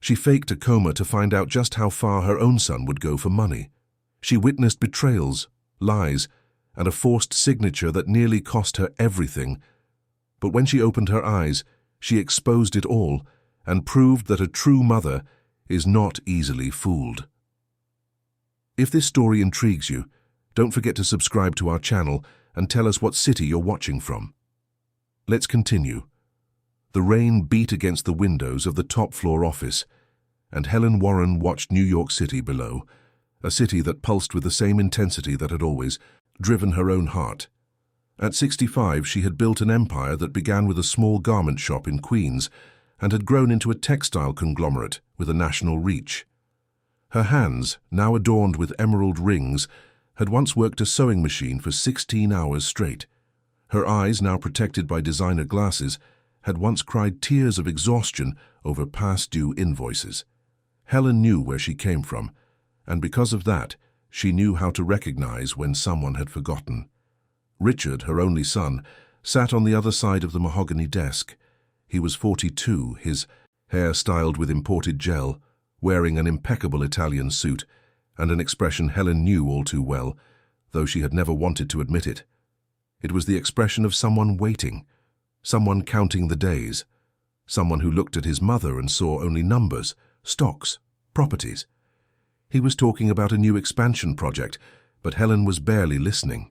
She faked a coma to find out just how far her own son would go for money. She witnessed betrayals, lies, and a forced signature that nearly cost her everything. But when she opened her eyes, she exposed it all and proved that a true mother is not easily fooled. If this story intrigues you, don't forget to subscribe to our channel and tell us what city you're watching from. Let's continue. The rain beat against the windows of the top-floor office, and Helen Warren watched New York City below, a city that pulsed with the same intensity that had always driven her own heart. At 65, she had built an empire that began with a small garment shop in Queens and had grown into a textile conglomerate with a national reach. Her hands, now adorned with emerald rings, had once worked a sewing machine for 16 hours straight. Her eyes, now protected by designer glasses, had once cried tears of exhaustion over past-due invoices. Helen knew where she came from, and because of that, she knew how to recognize when someone had forgotten. Richard, her only son, sat on the other side of the mahogany desk. He was 42, his hair styled with imported gel, wearing an impeccable Italian suit, and an expression Helen knew all too well, though she had never wanted to admit it. It was the expression of someone waiting, someone counting the days, someone who looked at his mother and saw only numbers, stocks, properties. He was talking about a new expansion project, but Helen was barely listening.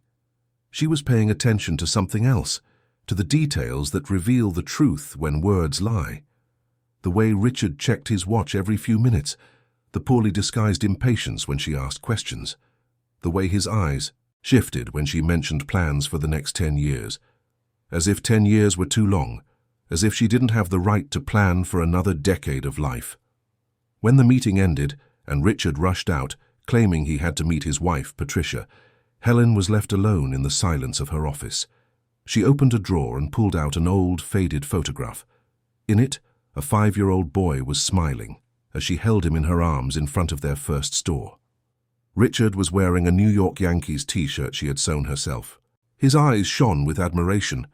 She was paying attention to something else, to the details that reveal the truth when words lie. The way Richard checked his watch every few minutes, the poorly disguised impatience when she asked questions, the way his eyes shifted when she mentioned plans for the next 10 years, as if 10 years were too long, as if she didn't have the right to plan for another decade of life. When the meeting ended and Richard rushed out, claiming he had to meet his wife, Patricia, Helen was left alone in the silence of her office. She opened a drawer and pulled out an old, faded photograph. In it, a 5-year-old boy was smiling as she held him in her arms in front of their first store. Richard was wearing a New York Yankees t-shirt she had sewn herself. His eyes shone with admiration.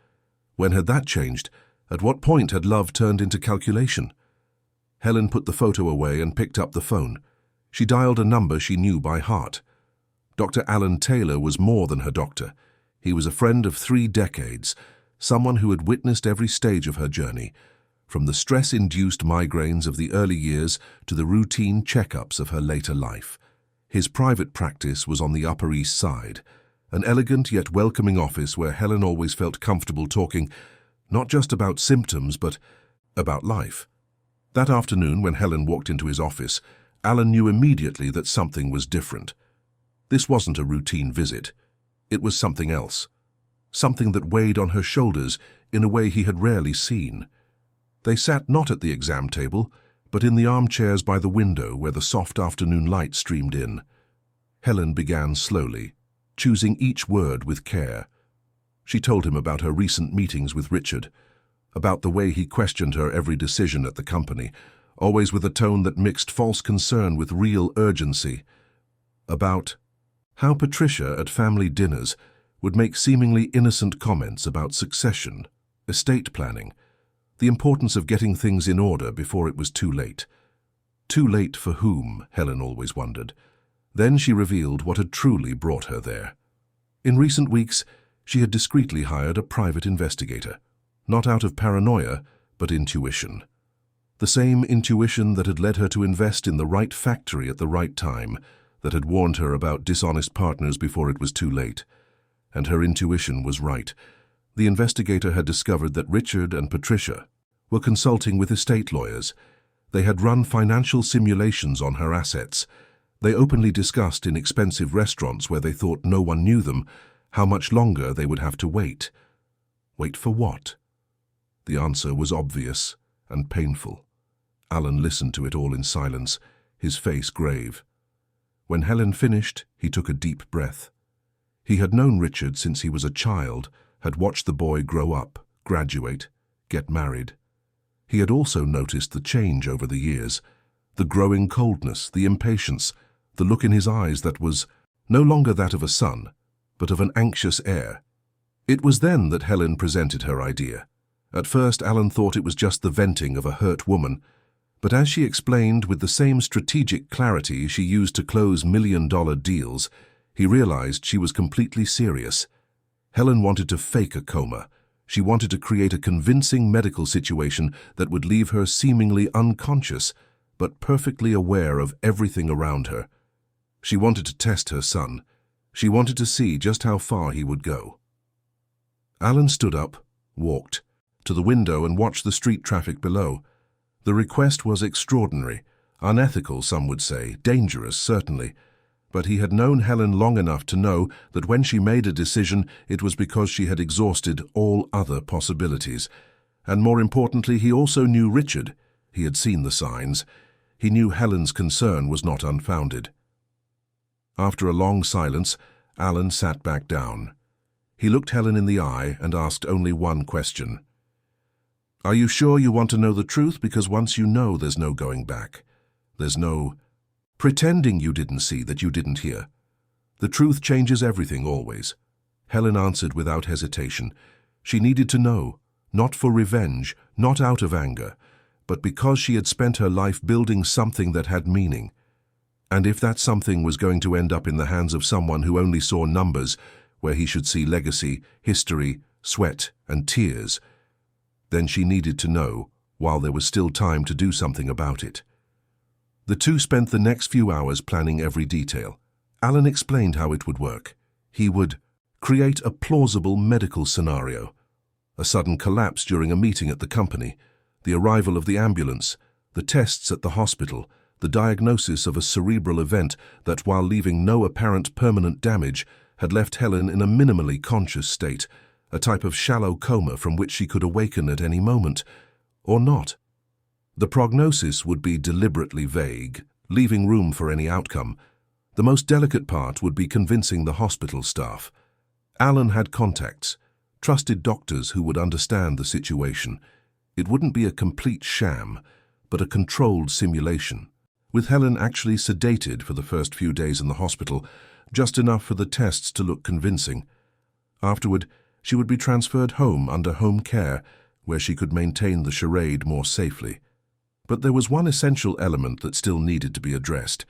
When had that changed? At what point had love turned into calculation? Helen put the photo away and picked up the phone. She dialed a number she knew by heart. Dr. Alan Taylor was more than her doctor. He was a friend of 3 decades, someone who had witnessed every stage of her journey, from the stress-induced migraines of the early years to the routine checkups of her later life. His private practice was on the Upper East Side, an elegant yet welcoming office where Helen always felt comfortable talking, not just about symptoms, but about life. That afternoon, when Helen walked into his office, Alan knew immediately that something was different. This wasn't a routine visit. It was something else. Something that weighed on her shoulders in a way he had rarely seen. They sat not at the exam table, but in the armchairs by the window where the soft afternoon light streamed in. Helen began slowly, choosing each word with care. She told him about her recent meetings with Richard, about the way he questioned her every decision at the company, always with a tone that mixed false concern with real urgency, about how Patricia at family dinners would make seemingly innocent comments about succession, estate planning, the importance of getting things in order before it was too late. Too late for whom, Helen always wondered. Then she revealed what had truly brought her there. In recent weeks, she had discreetly hired a private investigator, not out of paranoia, but intuition. The same intuition that had led her to invest in the right factory at the right time, that had warned her about dishonest partners before it was too late. And her intuition was right. The investigator had discovered that Richard and Patricia were consulting with estate lawyers. They had run financial simulations on her assets. They openly discussed in expensive restaurants where they thought no one knew them how much longer they would have to wait. Wait for what? The answer was obvious and painful. Alan listened to it all in silence, his face grave. When Helen finished, he took a deep breath. He had known Richard since he was a child, had watched the boy grow up, graduate, get married. He had also noticed the change over the years, the growing coldness, the impatience, the look in his eyes that was no longer that of a son, but of an anxious heir. It was then that Helen presented her idea. At first, Alan thought it was just the venting of a hurt woman, But as she explained with the same strategic clarity she used to close million-dollar deals, he realized she was completely serious. Helen wanted to fake a coma. She wanted to create a convincing medical situation that would leave her seemingly unconscious, but perfectly aware of everything around her. She wanted to test her son. She wanted to see just how far he would go. Alan stood up, walked to the window and watched the street traffic below. The request was extraordinary, unethical, some would say, dangerous, certainly. But he had known Helen long enough to know that when she made a decision, it was because she had exhausted all other possibilities. And more importantly, he also knew Richard. He had seen the signs. He knew Helen's concern was not unfounded. After a long silence, Alan sat back down. He looked Helen in the eye and asked only one question. "Are you sure you want to know the truth? Because once you know, there's no going back. There's no pretending you didn't see, that you didn't hear. The truth changes everything, always." Helen answered without hesitation. She needed to know, not for revenge, not out of anger, but because she had spent her life building something that had meaning. And if that something was going to end up in the hands of someone who only saw numbers, where he should see legacy, history, sweat, and tears, then she needed to know, while there was still time to do something about it. The two spent the next few hours planning every detail. Alan explained how it would work. He would create a plausible medical scenario. A sudden collapse during a meeting at the company, the arrival of the ambulance, the tests at the hospital, the diagnosis of a cerebral event that, while leaving no apparent permanent damage, had left Helen in a minimally conscious state, a type of shallow coma from which she could awaken at any moment, or not. The prognosis would be deliberately vague, leaving room for any outcome. The most delicate part would be convincing the hospital staff. Alan had contacts, trusted doctors who would understand the situation. It wouldn't be a complete sham, but a controlled simulation, with Helen actually sedated for the first few days in the hospital, just enough for the tests to look convincing. Afterward, she would be transferred home under home care, where she could maintain the charade more safely. But there was one essential element that still needed to be addressed.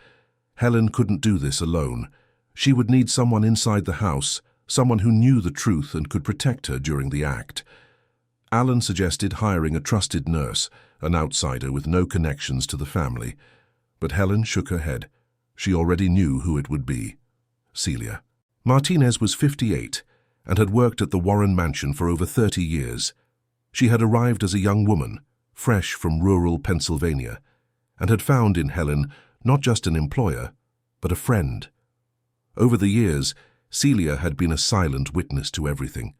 Helen couldn't do this alone. She would need someone inside the house, someone who knew the truth and could protect her during the act. Alan suggested hiring a trusted nurse, an outsider with no connections to the family. But Helen shook her head. She already knew who it would be. Celia. Martinez was 58 and had worked at the Warren mansion for over 30 years. She had arrived as a young woman, fresh from rural Pennsylvania, and had found in Helen not just an employer, but a friend. Over the years, Celia had been a silent witness to everything.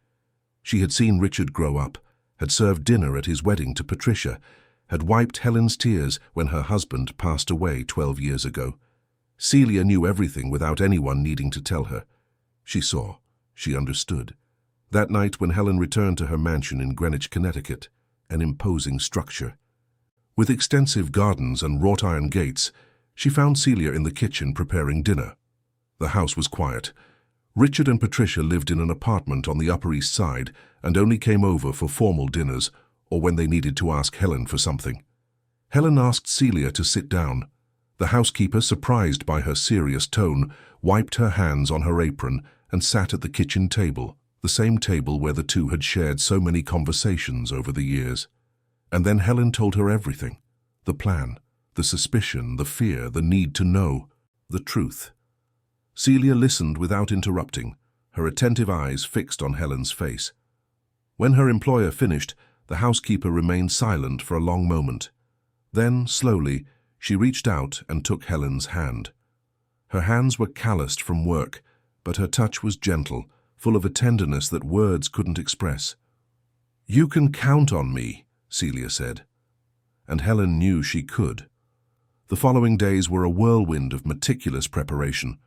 She had seen Richard grow up, had served dinner at his wedding to Patricia, had wiped Helen's tears when her husband passed away 12 years ago. Celia knew everything without anyone needing to tell her. She saw, she understood. That night when Helen returned to her mansion in Greenwich, Connecticut, an imposing structure. With extensive gardens and wrought-iron gates, she found Celia in the kitchen preparing dinner. The house was quiet. Richard and Patricia lived in an apartment on the Upper East Side and only came over for formal dinners or when they needed to ask Helen for something. Helen asked Celia to sit down. The housekeeper, surprised by her serious tone, wiped her hands on her apron and sat at the kitchen table, the same table where the two had shared so many conversations over the years. And then Helen told her everything. The plan, the suspicion, the fear, the need to know, the truth. Celia listened without interrupting, her attentive eyes fixed on Helen's face. When her employer finished, the housekeeper remained silent for a long moment. Then, slowly, she reached out and took Helen's hand. Her hands were calloused from work, but her touch was gentle, full of a tenderness that words couldn't express. "You can count on me," Celia said. And Helen knew she could. The following days were a whirlwind of meticulous preparation.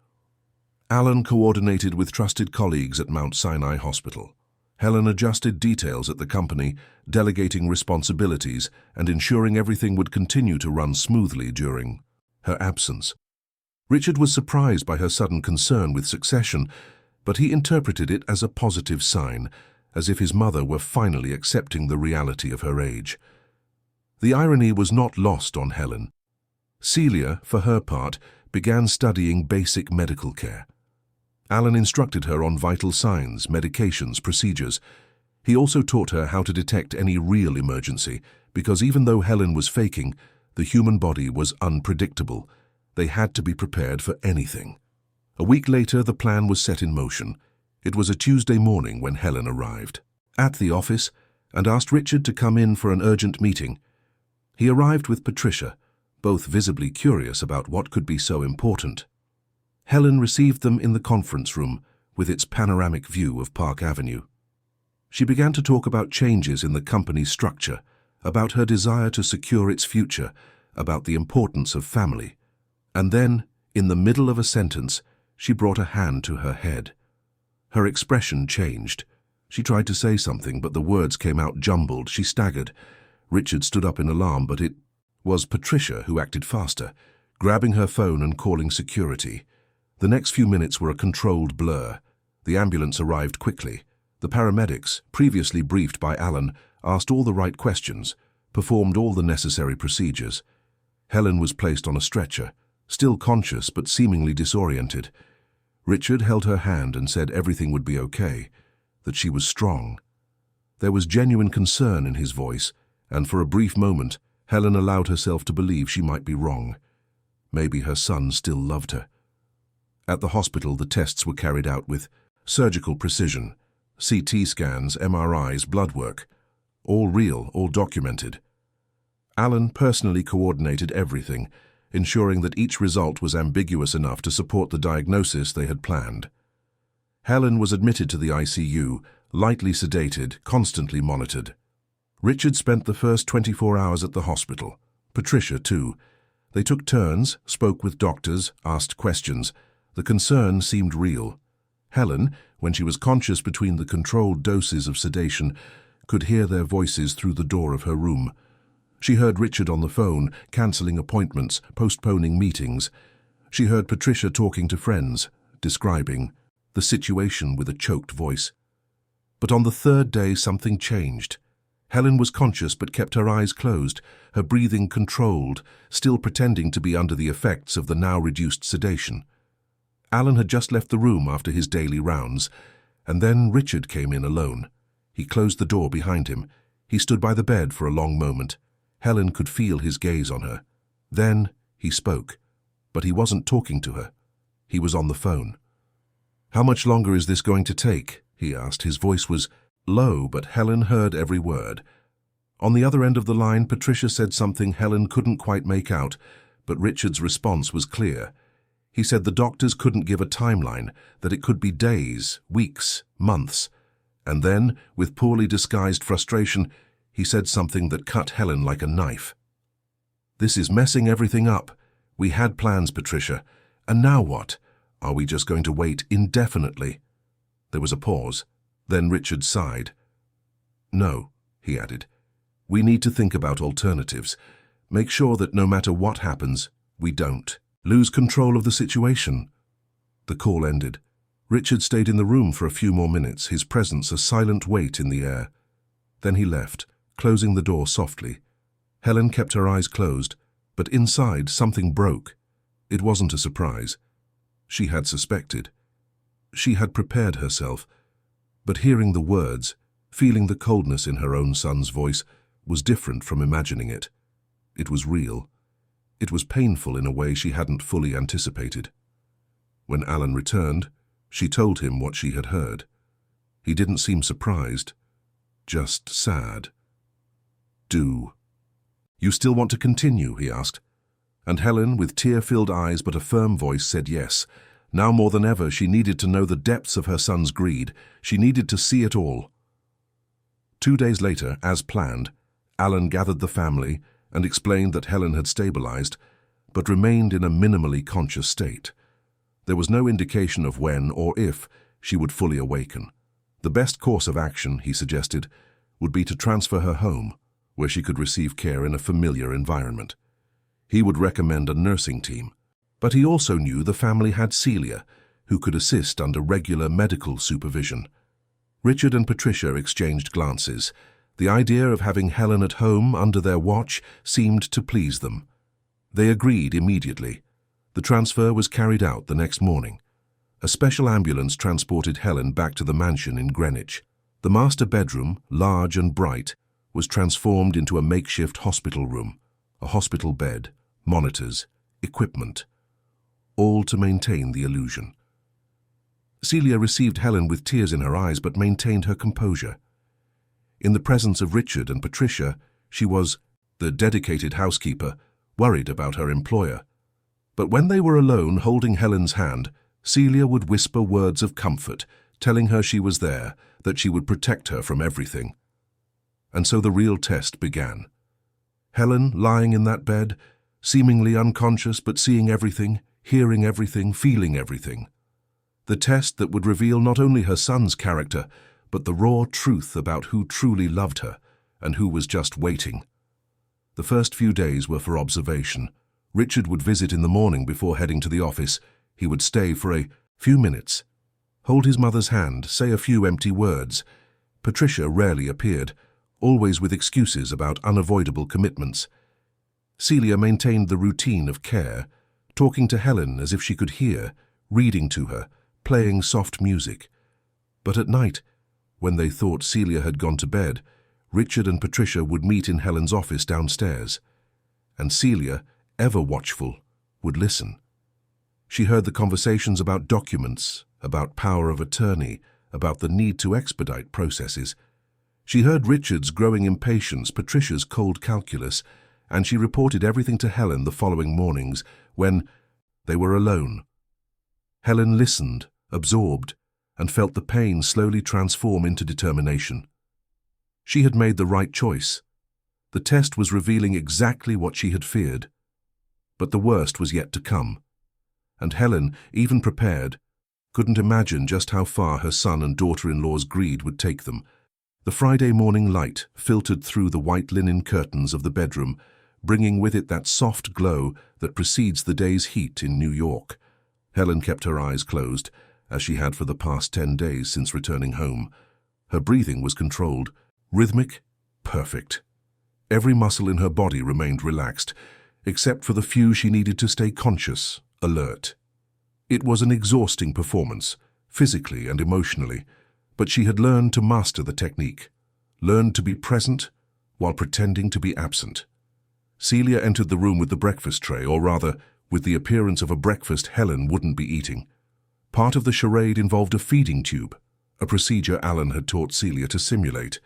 Alan coordinated with trusted colleagues at Mount Sinai Hospital. Helen adjusted details at the company, delegating responsibilities and ensuring everything would continue to run smoothly during her absence. Richard was surprised by her sudden concern with succession, but he interpreted it as a positive sign, as if his mother were finally accepting the reality of her age. The irony was not lost on Helen. Celia, for her part, began studying basic medical care. Alan instructed her on vital signs, medications, procedures. He also taught her how to detect any real emergency, because even though Helen was faking, the human body was unpredictable. They had to be prepared for anything. A week later, the plan was set in motion. It was a Tuesday morning when Helen arrived at the office and asked Richard to come in for an urgent meeting. He arrived with Patricia, both visibly curious about what could be so important. Helen received them in the conference room with its panoramic view of Park Avenue. She began to talk about changes in the company's structure, about her desire to secure its future, about the importance of family. And then, in the middle of a sentence, she brought a hand to her head. Her expression changed. She tried to say something, but the words came out jumbled. She staggered. Richard stood up in alarm, but it was Patricia who acted faster, grabbing her phone and calling security. The next few minutes were a controlled blur. The ambulance arrived quickly. The paramedics, previously briefed by Alan, asked all the right questions, performed all the necessary procedures. Helen was placed on a stretcher, still conscious but seemingly disoriented. Richard held her hand and said everything would be okay, that she was strong. There was genuine concern in his voice, and for a brief moment, Helen allowed herself to believe she might be wrong. Maybe her son still loved her. At the hospital, the tests were carried out with surgical precision. CT scans, MRIs, blood work. All real, all documented. Alan personally coordinated everything, ensuring that each result was ambiguous enough to support the diagnosis they had planned. Helen was admitted to the ICU, lightly sedated, constantly monitored. Richard spent the first 24 hours at the hospital. Patricia, too. They took turns, spoke with doctors, asked questions. The concern seemed real. Helen, when she was conscious between the controlled doses of sedation, could hear their voices through the door of her room. She heard Richard on the phone, cancelling appointments, postponing meetings. She heard Patricia talking to friends, describing the situation with a choked voice. But on the third day, something changed. Helen was conscious but kept her eyes closed, her breathing controlled, still pretending to be under the effects of the now reduced sedation. Alan had just left the room after his daily rounds, and then Richard came in alone. He closed the door behind him. He stood by the bed for a long moment. Helen could feel his gaze on her. Then he spoke, but he wasn't talking to her. He was on the phone. "How much longer is this going to take?" he asked. His voice was low, but Helen heard every word. On the other end of the line, Patricia said something Helen couldn't quite make out, but Richard's response was clear. He said the doctors couldn't give a timeline, that it could be days, weeks, months. And then, with poorly disguised frustration, he said something that cut Helen like a knife. "This is messing everything up. We had plans, Patricia. And now what? Are we just going to wait indefinitely?" There was a pause. Then Richard sighed. "No," he added. "We need to think about alternatives. Make sure that no matter what happens, we don't lose control of the situation." The call ended. Richard stayed in the room for a few more minutes, his presence a silent weight in the air. Then he left, closing the door softly. Helen kept her eyes closed, but inside something broke. It wasn't a surprise. She had suspected. She had prepared herself. But hearing the words, feeling the coldness in her own son's voice, was different from imagining it. It was real. It was painful in a way she hadn't fully anticipated. When Alan returned, she told him what she had heard. He didn't seem surprised, just sad. "You still want to continue?" he asked. And Helen, with tear-filled eyes but a firm voice, said yes. Now more than ever, she needed to know the depths of her son's greed. She needed to see it all. 2 days later, as planned, Alan gathered the family and explained that Helen had stabilized, but remained in a minimally conscious state. There was no indication of when or if she would fully awaken. The best course of action, he suggested, would be to transfer her home, where she could receive care in a familiar environment. He would recommend a nursing team, but he also knew the family had Celia, who could assist under regular medical supervision. Richard and Patricia exchanged glances. The idea of having Helen at home under their watch seemed to please them. They agreed immediately. The transfer was carried out the next morning. A special ambulance transported Helen back to the mansion in Greenwich. The master bedroom, large and bright, was transformed into a makeshift hospital room, a hospital bed, monitors, equipment, all to maintain the illusion. Celia received Helen with tears in her eyes but maintained her composure. In the presence of Richard and Patricia, she was, the dedicated housekeeper, worried about her employer. But when they were alone holding Helen's hand, Celia would whisper words of comfort, telling her she was there, that she would protect her from everything. And so the real test began. Helen, lying in that bed, seemingly unconscious but seeing everything, hearing everything, feeling everything. The test that would reveal not only her son's character, but the raw truth about who truly loved her and who was just waiting. The first few days were for observation. Richard would visit in the morning before heading to the office. He would stay for a few minutes, hold his mother's hand, say a few empty words. Patricia rarely appeared, always with excuses about unavoidable commitments. Celia maintained the routine of care, talking to Helen as if she could hear, reading to her, playing soft music. But at night, when they thought Celia had gone to bed, Richard and Patricia would meet in Helen's office downstairs. And Celia, ever watchful, would listen. She heard the conversations about documents, about power of attorney, about the need to expedite processes. She heard Richard's growing impatience, Patricia's cold calculus, and she reported everything to Helen the following mornings when they were alone. Helen listened, absorbed, and felt the pain slowly transform into determination. She had made the right choice. The test was revealing exactly what she had feared. But the worst was yet to come. And Helen, even prepared, couldn't imagine just how far her son and daughter-in-law's greed would take them. The Friday morning light filtered through the white linen curtains of the bedroom, bringing with it that soft glow that precedes the day's heat in New York. Helen kept her eyes closed, as she had for the past 10 days since returning home. Her breathing was controlled, rhythmic, perfect. Every muscle in her body remained relaxed, except for the few she needed to stay conscious, alert. It was an exhausting performance, physically and emotionally, but she had learned to master the technique, learned to be present while pretending to be absent. Celia entered the room with the breakfast tray, or rather, with the appearance of a breakfast Helen wouldn't be eating. Part of the charade involved a feeding tube, a procedure Alan had taught Celia to simulate.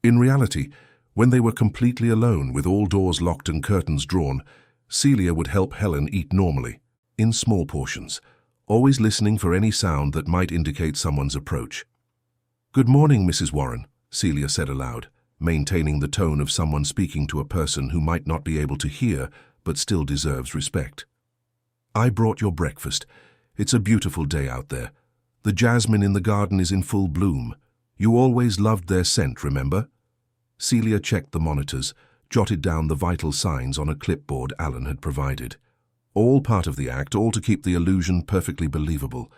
In reality, when they were completely alone with all doors locked and curtains drawn, Celia would help Helen eat normally, in small portions, always listening for any sound that might indicate someone's approach. "Good morning, Mrs. Warren," Celia said aloud, maintaining the tone of someone speaking to a person who might not be able to hear but still deserves respect. "I brought your breakfast. It's a beautiful day out there. The jasmine in the garden is in full bloom. You always loved their scent, remember?" Celia checked the monitors, jotted down the vital signs on a clipboard Alan had provided. All part of the act, all to keep the illusion perfectly believable.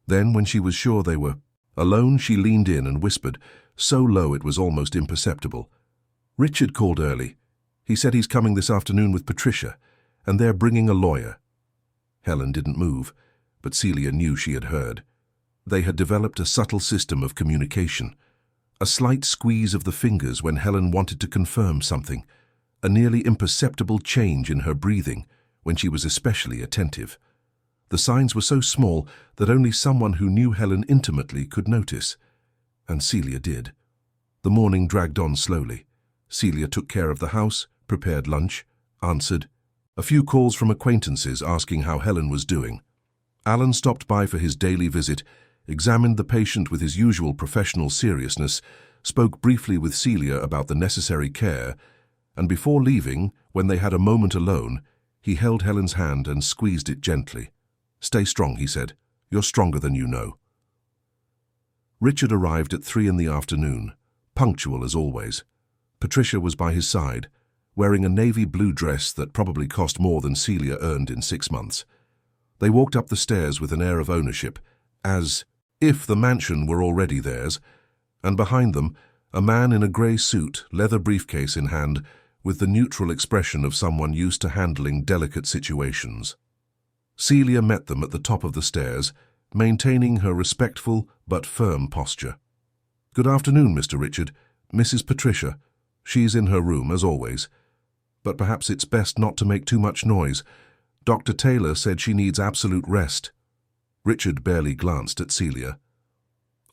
Then, when she was sure they were alone, she leaned in and whispered, so low it was almost imperceptible. "Richard called early. He said he's coming this afternoon with Patricia, and they're bringing a lawyer." Helen didn't move, but Celia knew she had heard. They had developed a subtle system of communication. A slight squeeze of the fingers when Helen wanted to confirm something, a nearly imperceptible change in her breathing when she was especially attentive. The signs were so small that only someone who knew Helen intimately could notice. And Celia did. The morning dragged on slowly. Celia took care of the house, prepared lunch, answered a few calls from acquaintances asking how Helen was doing. Alan stopped by for his daily visit, examined the patient with his usual professional seriousness, spoke briefly with Celia about the necessary care, and before leaving, when they had a moment alone, he held Helen's hand and squeezed it gently. "Stay strong," he said. "You're stronger than you know." Richard arrived at 3 in the afternoon, punctual as always. Patricia was by his side, wearing a navy blue dress that probably cost more than Celia earned in 6 months. They walked up the stairs with an air of ownership, as if the mansion were already theirs, and behind them, A man in a grey suit, leather briefcase in hand, with the neutral expression of someone used to handling delicate situations. Celia met them at the top of the stairs, maintaining her respectful but firm posture. "Good afternoon, Mr. Richard. Mrs. Patricia. She's in her room, as always. But perhaps it's best not to make too much noise. Dr. Taylor said she needs absolute rest." Richard barely glanced at Celia.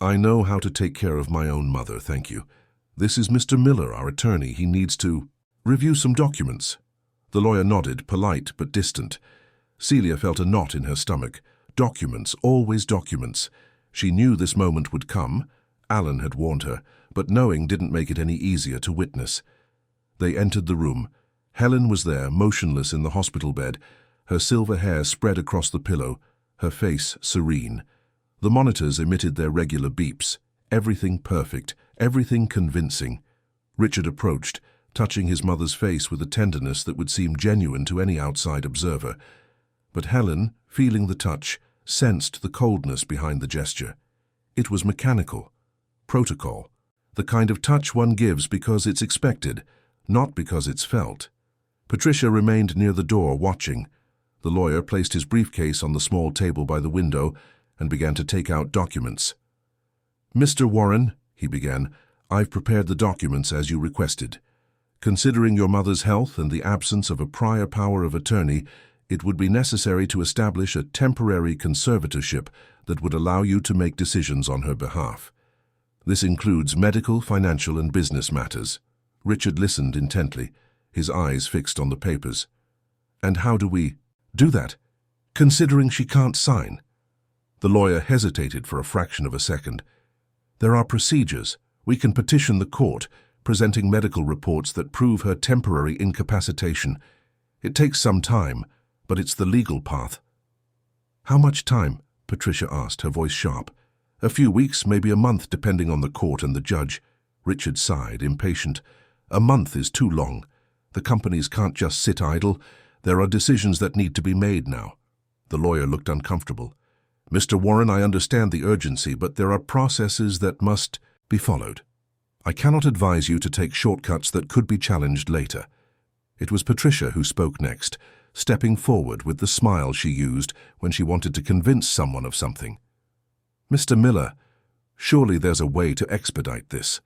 "I know how to take care of my own mother, thank you. This is Mr. Miller, our attorney. He needs to review some documents." The lawyer nodded, polite but distant. Celia felt a knot in her stomach. Documents, always documents. She knew this moment would come. Alan had warned her, but knowing didn't make it any easier to witness. They entered the room. Helen was there, motionless in the hospital bed, her silver hair spread across the pillow, her face serene. The monitors emitted their regular beeps. Everything perfect, everything convincing. Richard approached, touching his mother's face with a tenderness that would seem genuine to any outside observer. But Helen, feeling the touch, sensed the coldness behind the gesture. It was mechanical. Protocol. The kind of touch one gives because it's expected, not because it's felt. Patricia remained near the door, watching. The lawyer placed his briefcase on the small table by the window and began to take out documents. "Mr. Warren," he began, "I've prepared the documents as you requested. Considering your mother's health and the absence of a prior power of attorney, it would be necessary to establish a temporary conservatorship that would allow you to make decisions on her behalf. This includes medical, financial, and business matters." Richard listened intently, his eyes fixed on the papers. "And how do we do that, considering she can't sign?" The lawyer hesitated for a fraction of a second. "There are procedures. We can petition the court, presenting medical reports that prove her temporary incapacitation. It takes some time, but it's the legal path." "How much time?" Patricia asked, her voice sharp. "A few weeks, maybe a month, depending on the court and the judge." Richard sighed, impatient. "A month is too long. The companies can't just sit idle. There are decisions that need to be made now." The lawyer looked uncomfortable. "Mr. Warren, I understand the urgency, but there are processes that must be followed. I cannot advise you to take shortcuts that could be challenged later." It was Patricia who spoke next, stepping forward with the smile she used when she wanted to convince someone of something. "Mr. Miller, surely there's a way to expedite this.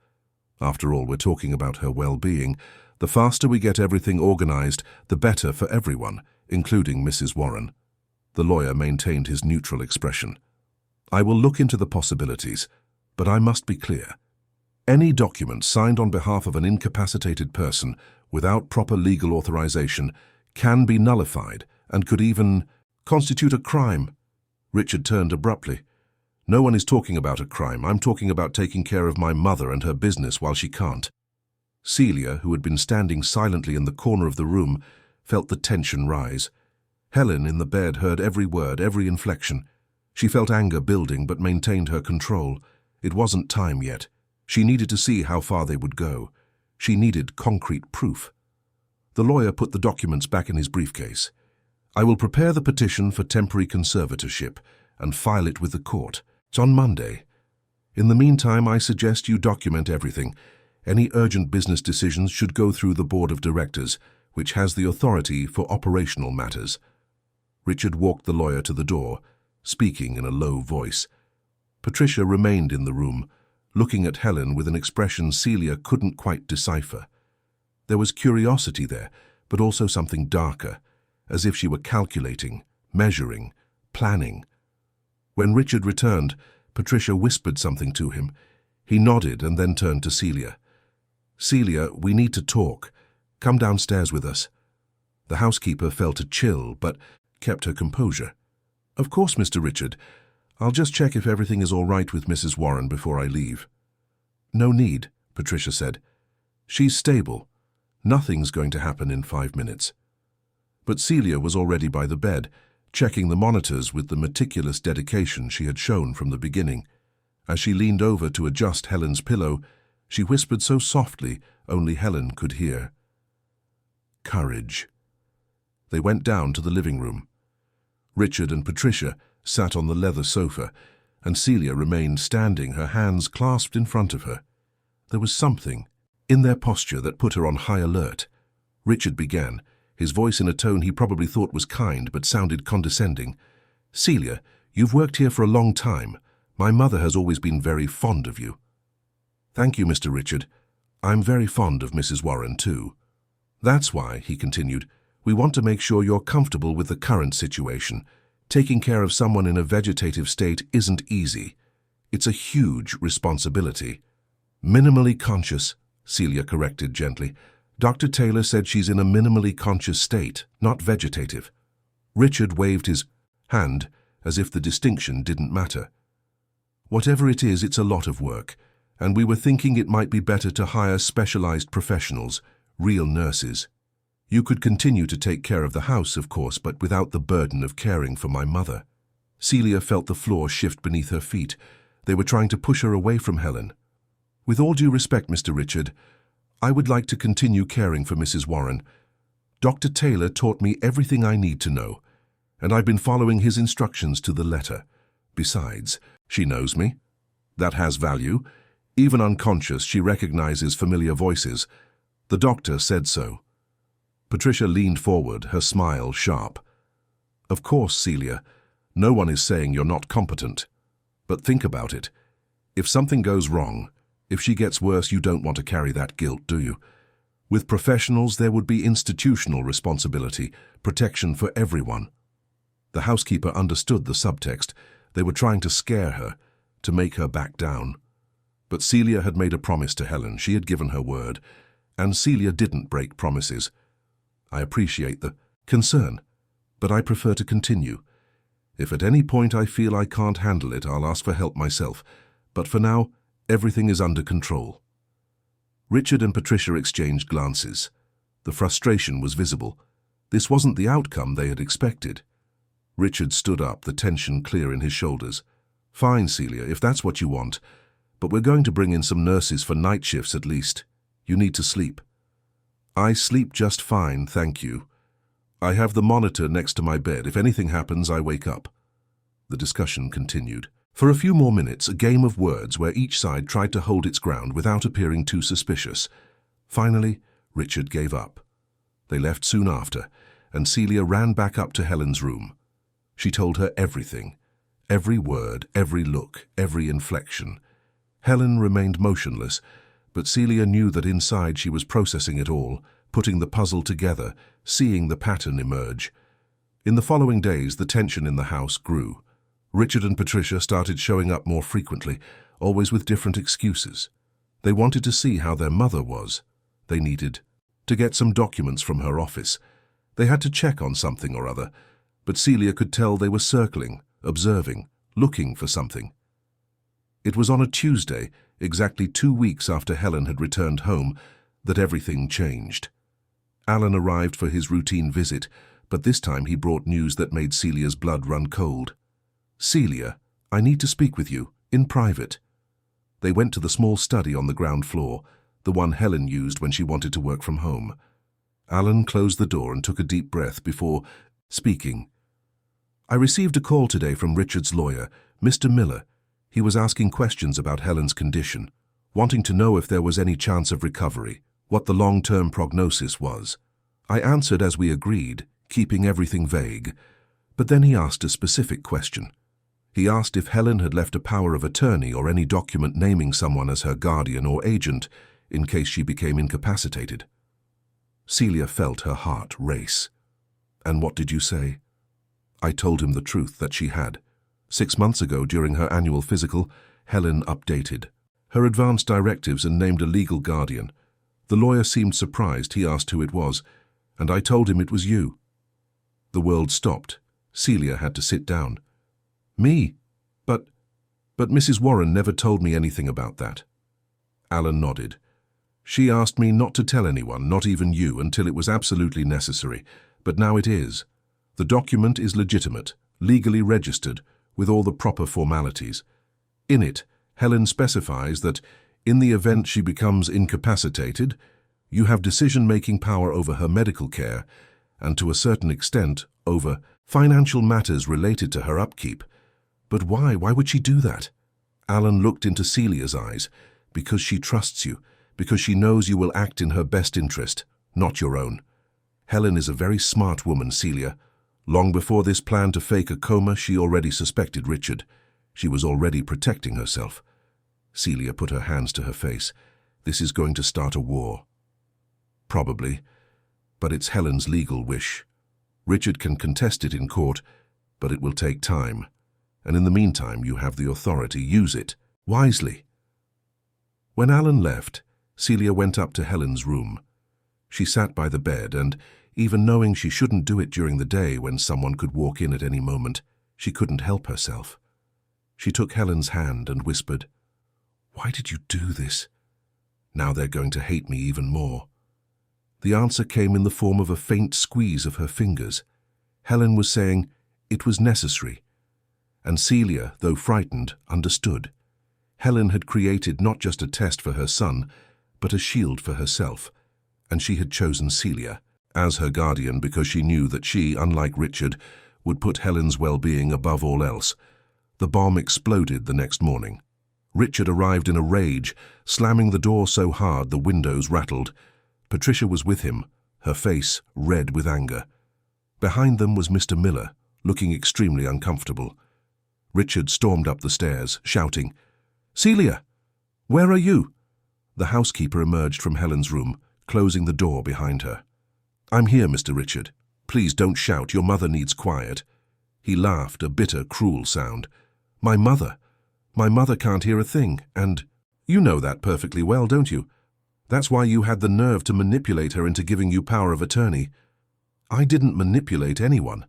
After all, we're talking about her well-being. The faster we get everything organized, the better for everyone, including Mrs. Warren." The lawyer maintained his neutral expression. "I will look into the possibilities, but I must be clear. Any document signed on behalf of an incapacitated person without proper legal authorization can be nullified and could even constitute a crime." Richard turned abruptly. "No one is talking about a crime. I'm talking about taking care of my mother and her business while she can't." Celia, who had been standing silently in the corner of the room, felt the tension rise. Helen, in the bed, heard every word, every inflection. She felt anger building but maintained her control. It wasn't time yet. She needed to see how far they would go. She needed concrete proof. The lawyer put the documents back in his briefcase. "I will prepare the petition for temporary conservatorship and file it with the court. It's on Monday. In the meantime, I suggest you document everything. Any urgent business decisions should go through the board of directors, which has the authority for operational matters." Richard walked the lawyer to the door, speaking in a low voice. Patricia remained in the room, looking at Helen with an expression Celia couldn't quite decipher. There was curiosity there, but also something darker, as if she were calculating, measuring, planning. When Richard returned, Patricia whispered something to him. He nodded and then turned to Celia. "Celia, we need to talk. Come downstairs with us." The housekeeper felt a chill, but kept her composure. "Of course, Mr. Richard. I'll just check if everything is all right with Mrs. Warren before I leave." "No need," Patricia said. "She's stable. Nothing's going to happen in 5 minutes." But Celia was already by the bed, checking the monitors with the meticulous dedication she had shown from the beginning. As she leaned over to adjust Helen's pillow, she whispered so softly only Helen could hear. "Courage." They went down to the living room. Richard and Patricia sat on the leather sofa, and Celia remained standing, her hands clasped in front of her. There was something in their posture that put her on high alert. Richard began, his voice in a tone he probably thought was kind but sounded condescending. "Celia, you've worked here for a long time. My mother has always been very fond of you." "Thank you, Mr. Richard. I'm very fond of Mrs. Warren, too. That's why," he continued, "we want to make sure you're comfortable with the current situation. Taking care of someone in a vegetative state isn't easy. It's a huge responsibility." "Minimally conscious," Celia corrected gently. "Dr. Taylor said she's in a minimally conscious state, not vegetative." Richard waved his hand as if the distinction didn't matter. "Whatever it is, it's a lot of work, and we were thinking it might be better to hire specialized professionals, real nurses. You could continue to take care of the house, of course, but without the burden of caring for my mother." Celia felt the floor shift beneath her feet. They were trying to push her away from Helen. "With all due respect, Mr. Richard, I would like to continue caring for Mrs. Warren. Dr. Taylor taught me everything I need to know, and I've been following his instructions to the letter. Besides, she knows me. That has value. Even unconscious, she recognizes familiar voices. The doctor said so." Patricia leaned forward, her smile sharp. "Of course, Celia, no one is saying you're not competent. But think about it. If something goes wrong, if she gets worse, you don't want to carry that guilt, do you? With professionals, there would be institutional responsibility, protection for everyone." The housekeeper understood the subtext. They were trying to scare her, to make her back down. But Celia had made a promise to Helen. She had given her word, and Celia didn't break promises. "I appreciate the concern, but I prefer to continue. If at any point I feel I can't handle it, I'll ask for help myself. But for now, everything is under control." Richard and Patricia exchanged glances. The frustration was visible. This wasn't the outcome they had expected. Richard stood up, the tension clear in his shoulders. "Fine, Celia, if that's what you want. But we're going to bring in some nurses for night shifts at least. You need to sleep." "I sleep just fine, thank you. I have the monitor next to my bed. If anything happens, I wake up." The discussion continued. For a few more minutes, a game of words where each side tried to hold its ground without appearing too suspicious. Finally, Richard gave up. They left soon after, and Celia ran back up to Helen's room. She told her everything. Every word, every look, every inflection. Helen remained motionless, but Celia knew that inside she was processing it all, putting the puzzle together, seeing the pattern emerge. In the following days, the tension in the house grew. Richard and Patricia started showing up more frequently, always with different excuses. They wanted to see how their mother was. They needed to get some documents from her office. They had to check on something or other, but Celia could tell they were circling, observing, looking for something. It was on a Tuesday, exactly 2 weeks after Helen had returned home, that everything changed. Alan arrived for his routine visit, but this time he brought news that made Celia's blood run cold. "Celia, I need to speak with you, in private." They went to the small study on the ground floor, the one Helen used when she wanted to work from home. Alan closed the door and took a deep breath before speaking. "I received a call today from Richard's lawyer, Mr. Miller. He was asking questions about Helen's condition, wanting to know if there was any chance of recovery, what the long-term prognosis was. I answered as we agreed, keeping everything vague. But then he asked a specific question. He asked if Helen had left a power of attorney or any document naming someone as her guardian or agent in case she became incapacitated." Celia felt her heart race. "And what did you say?" I told him the truth, that she had. 6 months ago, during her annual physical, Helen updated her advance directives and named a legal guardian. The lawyer seemed surprised. He asked who it was, and I told him it was you." The world stopped. Celia had to sit down. "Me? But Mrs. Warren never told me anything about that." Alan nodded. "She asked me not to tell anyone, not even you, until it was absolutely necessary. But now it is. The document is legitimate, legally registered, with all the proper formalities. In it, Helen specifies that, in the event she becomes incapacitated, you have decision-making power over her medical care, and to a certain extent, over financial matters related to her upkeep. But why? Why would she do that?" Alan looked into Celia's eyes. because she trusts you, because she knows you will act in her best interest, not your own. Helen is a very smart woman, Celia. Long before this plan to fake a coma, she already suspected Richard. She was already protecting herself. Celia put her hands to her face. This is going to start a war. Probably, but it's Helen's legal wish. Richard can contest it in court, but it will take time. And in the meantime, you have the authority. Use it wisely. When Alan left, Celia went up to Helen's room. She sat by the bed and, even knowing she shouldn't do it during the day when someone could walk in at any moment, she couldn't help herself. She took Helen's hand and whispered, "Why did you do this? Now they're going to hate me even more." The answer came in the form of a faint squeeze of her fingers. Helen was saying it was necessary. And Celia, though frightened, understood. Helen had created not just a test for her son, but a shield for herself, and she had chosen Celia as her guardian because she knew that she, unlike Richard, would put Helen's well-being above all else. The bomb exploded the next morning. Richard arrived in a rage, slamming the door so hard the windows rattled. Patricia was with him, her face red with anger. Behind them was Mr. Miller, looking extremely uncomfortable. Richard stormed up the stairs, shouting, "Celia, where are you?" The housekeeper emerged from Helen's room, closing the door behind her. "I'm here, Mr. Richard. Please don't shout. Your mother needs quiet." He laughed, a bitter, cruel sound. My mother can't hear a thing, and you know that perfectly well, don't you? That's why you had the nerve to manipulate her into giving you power of attorney." "I didn't manipulate anyone.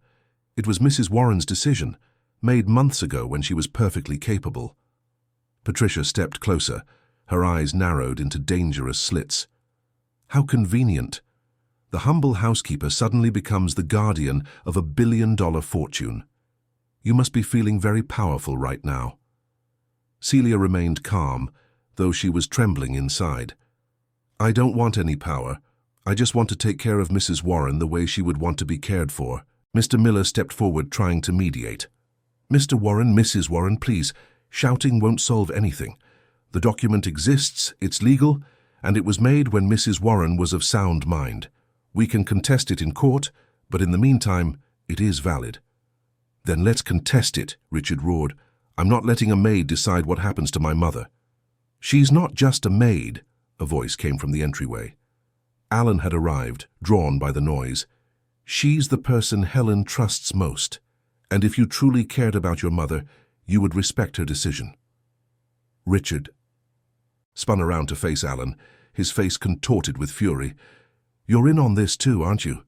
It was Mrs. Warren's decision, made months ago when she was perfectly capable." Patricia stepped closer, her eyes narrowed into dangerous slits. How convenient. The humble housekeeper suddenly becomes the guardian of a billion-dollar fortune. You must be feeling very powerful right now. Celia remained calm, though she was trembling inside. "I don't want any power. I just want to take care of Mrs. Warren the way she would want to be cared for." Mr. Miller stepped forward, trying to mediate. "Mr. Warren, Mrs. Warren, please. Shouting won't solve anything. The document exists, it's legal, and it was made when Mrs. Warren was of sound mind. We can contest it in court, but in the meantime, it is valid." "Then let's contest it," Richard roared. "I'm not letting a maid decide what happens to my mother." "She's not just a maid," a voice came from the entryway. Alan had arrived, drawn by the noise. "She's the person Helen trusts most, and if you truly cared about your mother, you would respect her decision." Richard spun around to face Alan, his face contorted with fury. "You're in on this too, aren't you?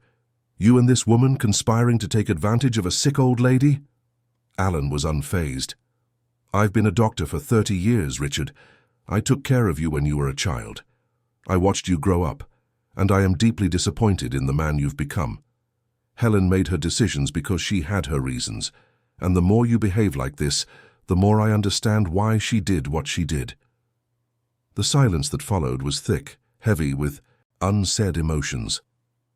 You and this woman conspiring to take advantage of a sick old lady?" Alan was unfazed. "I've been a doctor for 30 years, Richard. I took care of you when you were a child. I watched you grow up, and I am deeply disappointed in the man you've become. Helen made her decisions because she had her reasons, and the more you behave like this, the more I understand why she did what she did." The silence that followed was thick, heavy with unsaid emotions.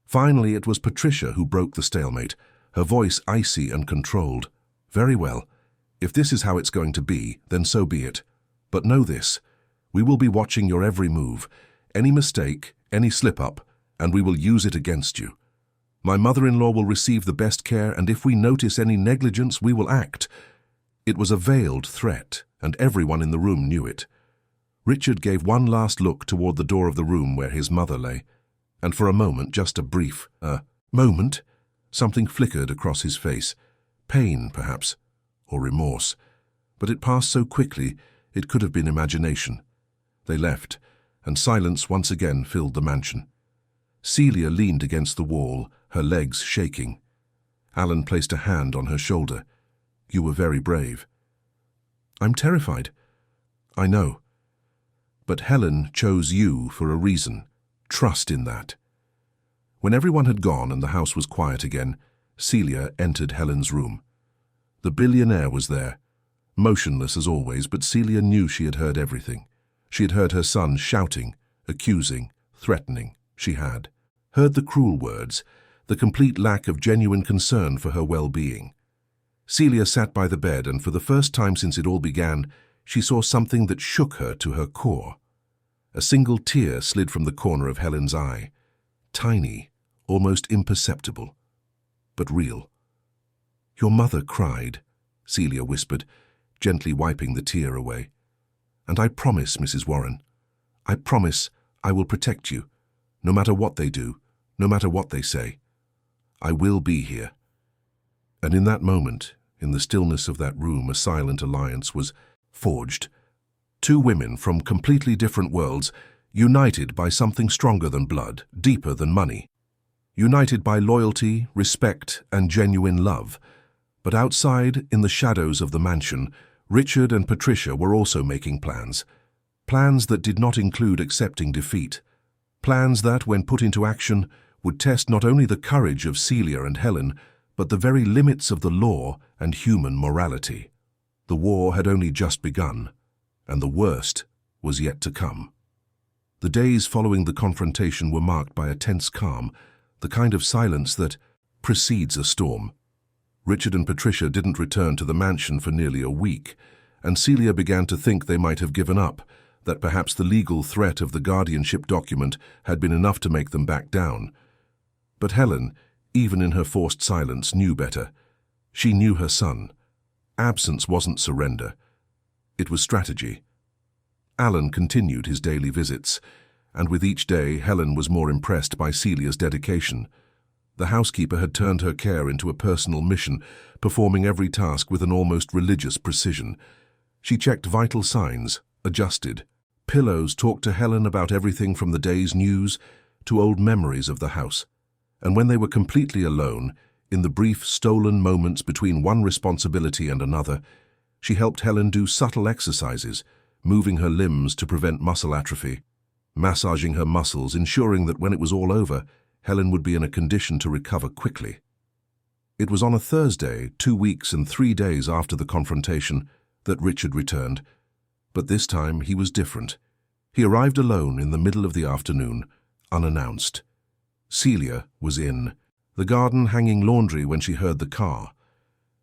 Finally, it was Patricia who broke the stalemate, her voice icy and controlled. "Very well. If this is how it's going to be, then so be it. But know this, we will be watching your every move, any mistake, any slip-up, and we will use it against you. My mother-in-law will receive the best care, and if we notice any negligence, we will act." It was a veiled threat, and everyone in the room knew it. Richard gave one last look toward the door of the room where his mother lay, and for a moment, just a brief moment, something flickered across his face. Pain, perhaps, or remorse. But it passed so quickly, it could have been imagination. They left, and silence once again filled the mansion. Celia leaned against the wall, her legs shaking. Alan placed a hand on her shoulder. "You were very brave." "I'm terrified." "I know. But Helen chose you for a reason. Trust in that." When everyone had gone and the house was quiet again, Celia entered Helen's room. The billionaire was there, motionless as always, but Celia knew she had heard everything. She had heard her son shouting, accusing, threatening. She had heard the cruel words, the complete lack of genuine concern for her well-being. Celia sat by the bed, and for the first time since it all began, she saw something that shook her to her core. A single tear slid from the corner of Helen's eye. Tiny, almost imperceptible, but real. "Your mother cried," Celia whispered, gently wiping the tear away. "And I promise, Mrs. Warren, I promise I will protect you, no matter what they do, no matter what they say. I will be here." And in that moment, in the stillness of that room, a silent alliance was forged. Two women from completely different worlds, united by something stronger than blood, deeper than money. United by loyalty, respect, and genuine love. But outside, in the shadows of the mansion, Richard and Patricia were also making plans. Plans that did not include accepting defeat. Plans that, when put into action, would test not only the courage of Celia and Helen, but the very limits of the law and human morality. The war had only just begun, and the worst was yet to come. The days following the confrontation were marked by a tense calm, the kind of silence that precedes a storm. Richard and Patricia didn't return to the mansion for nearly a week, and Celia began to think they might have given up, that perhaps the legal threat of the guardianship document had been enough to make them back down. But Helen, even in her forced silence, knew better. She knew her son. Absence wasn't surrender. It was strategy. Alan continued his daily visits, and with each day Helen was more impressed by Celia's dedication. The housekeeper had turned her care into a personal mission, performing every task with an almost religious precision. She checked vital signs, adjusted. Pillows talked to Helen about everything from the day's news to old memories of the house. And when they were completely alone, in the brief stolen moments between one responsibility and another, she helped Helen do subtle exercises, moving her limbs to prevent muscle atrophy, massaging her muscles, ensuring that when it was all over, Helen would be in a condition to recover quickly. It was on a Thursday, 2 weeks and 3 days after the confrontation, that Richard returned. But this time he was different. He arrived alone in the middle of the afternoon, unannounced. Celia was in the garden hanging laundry when she heard the car.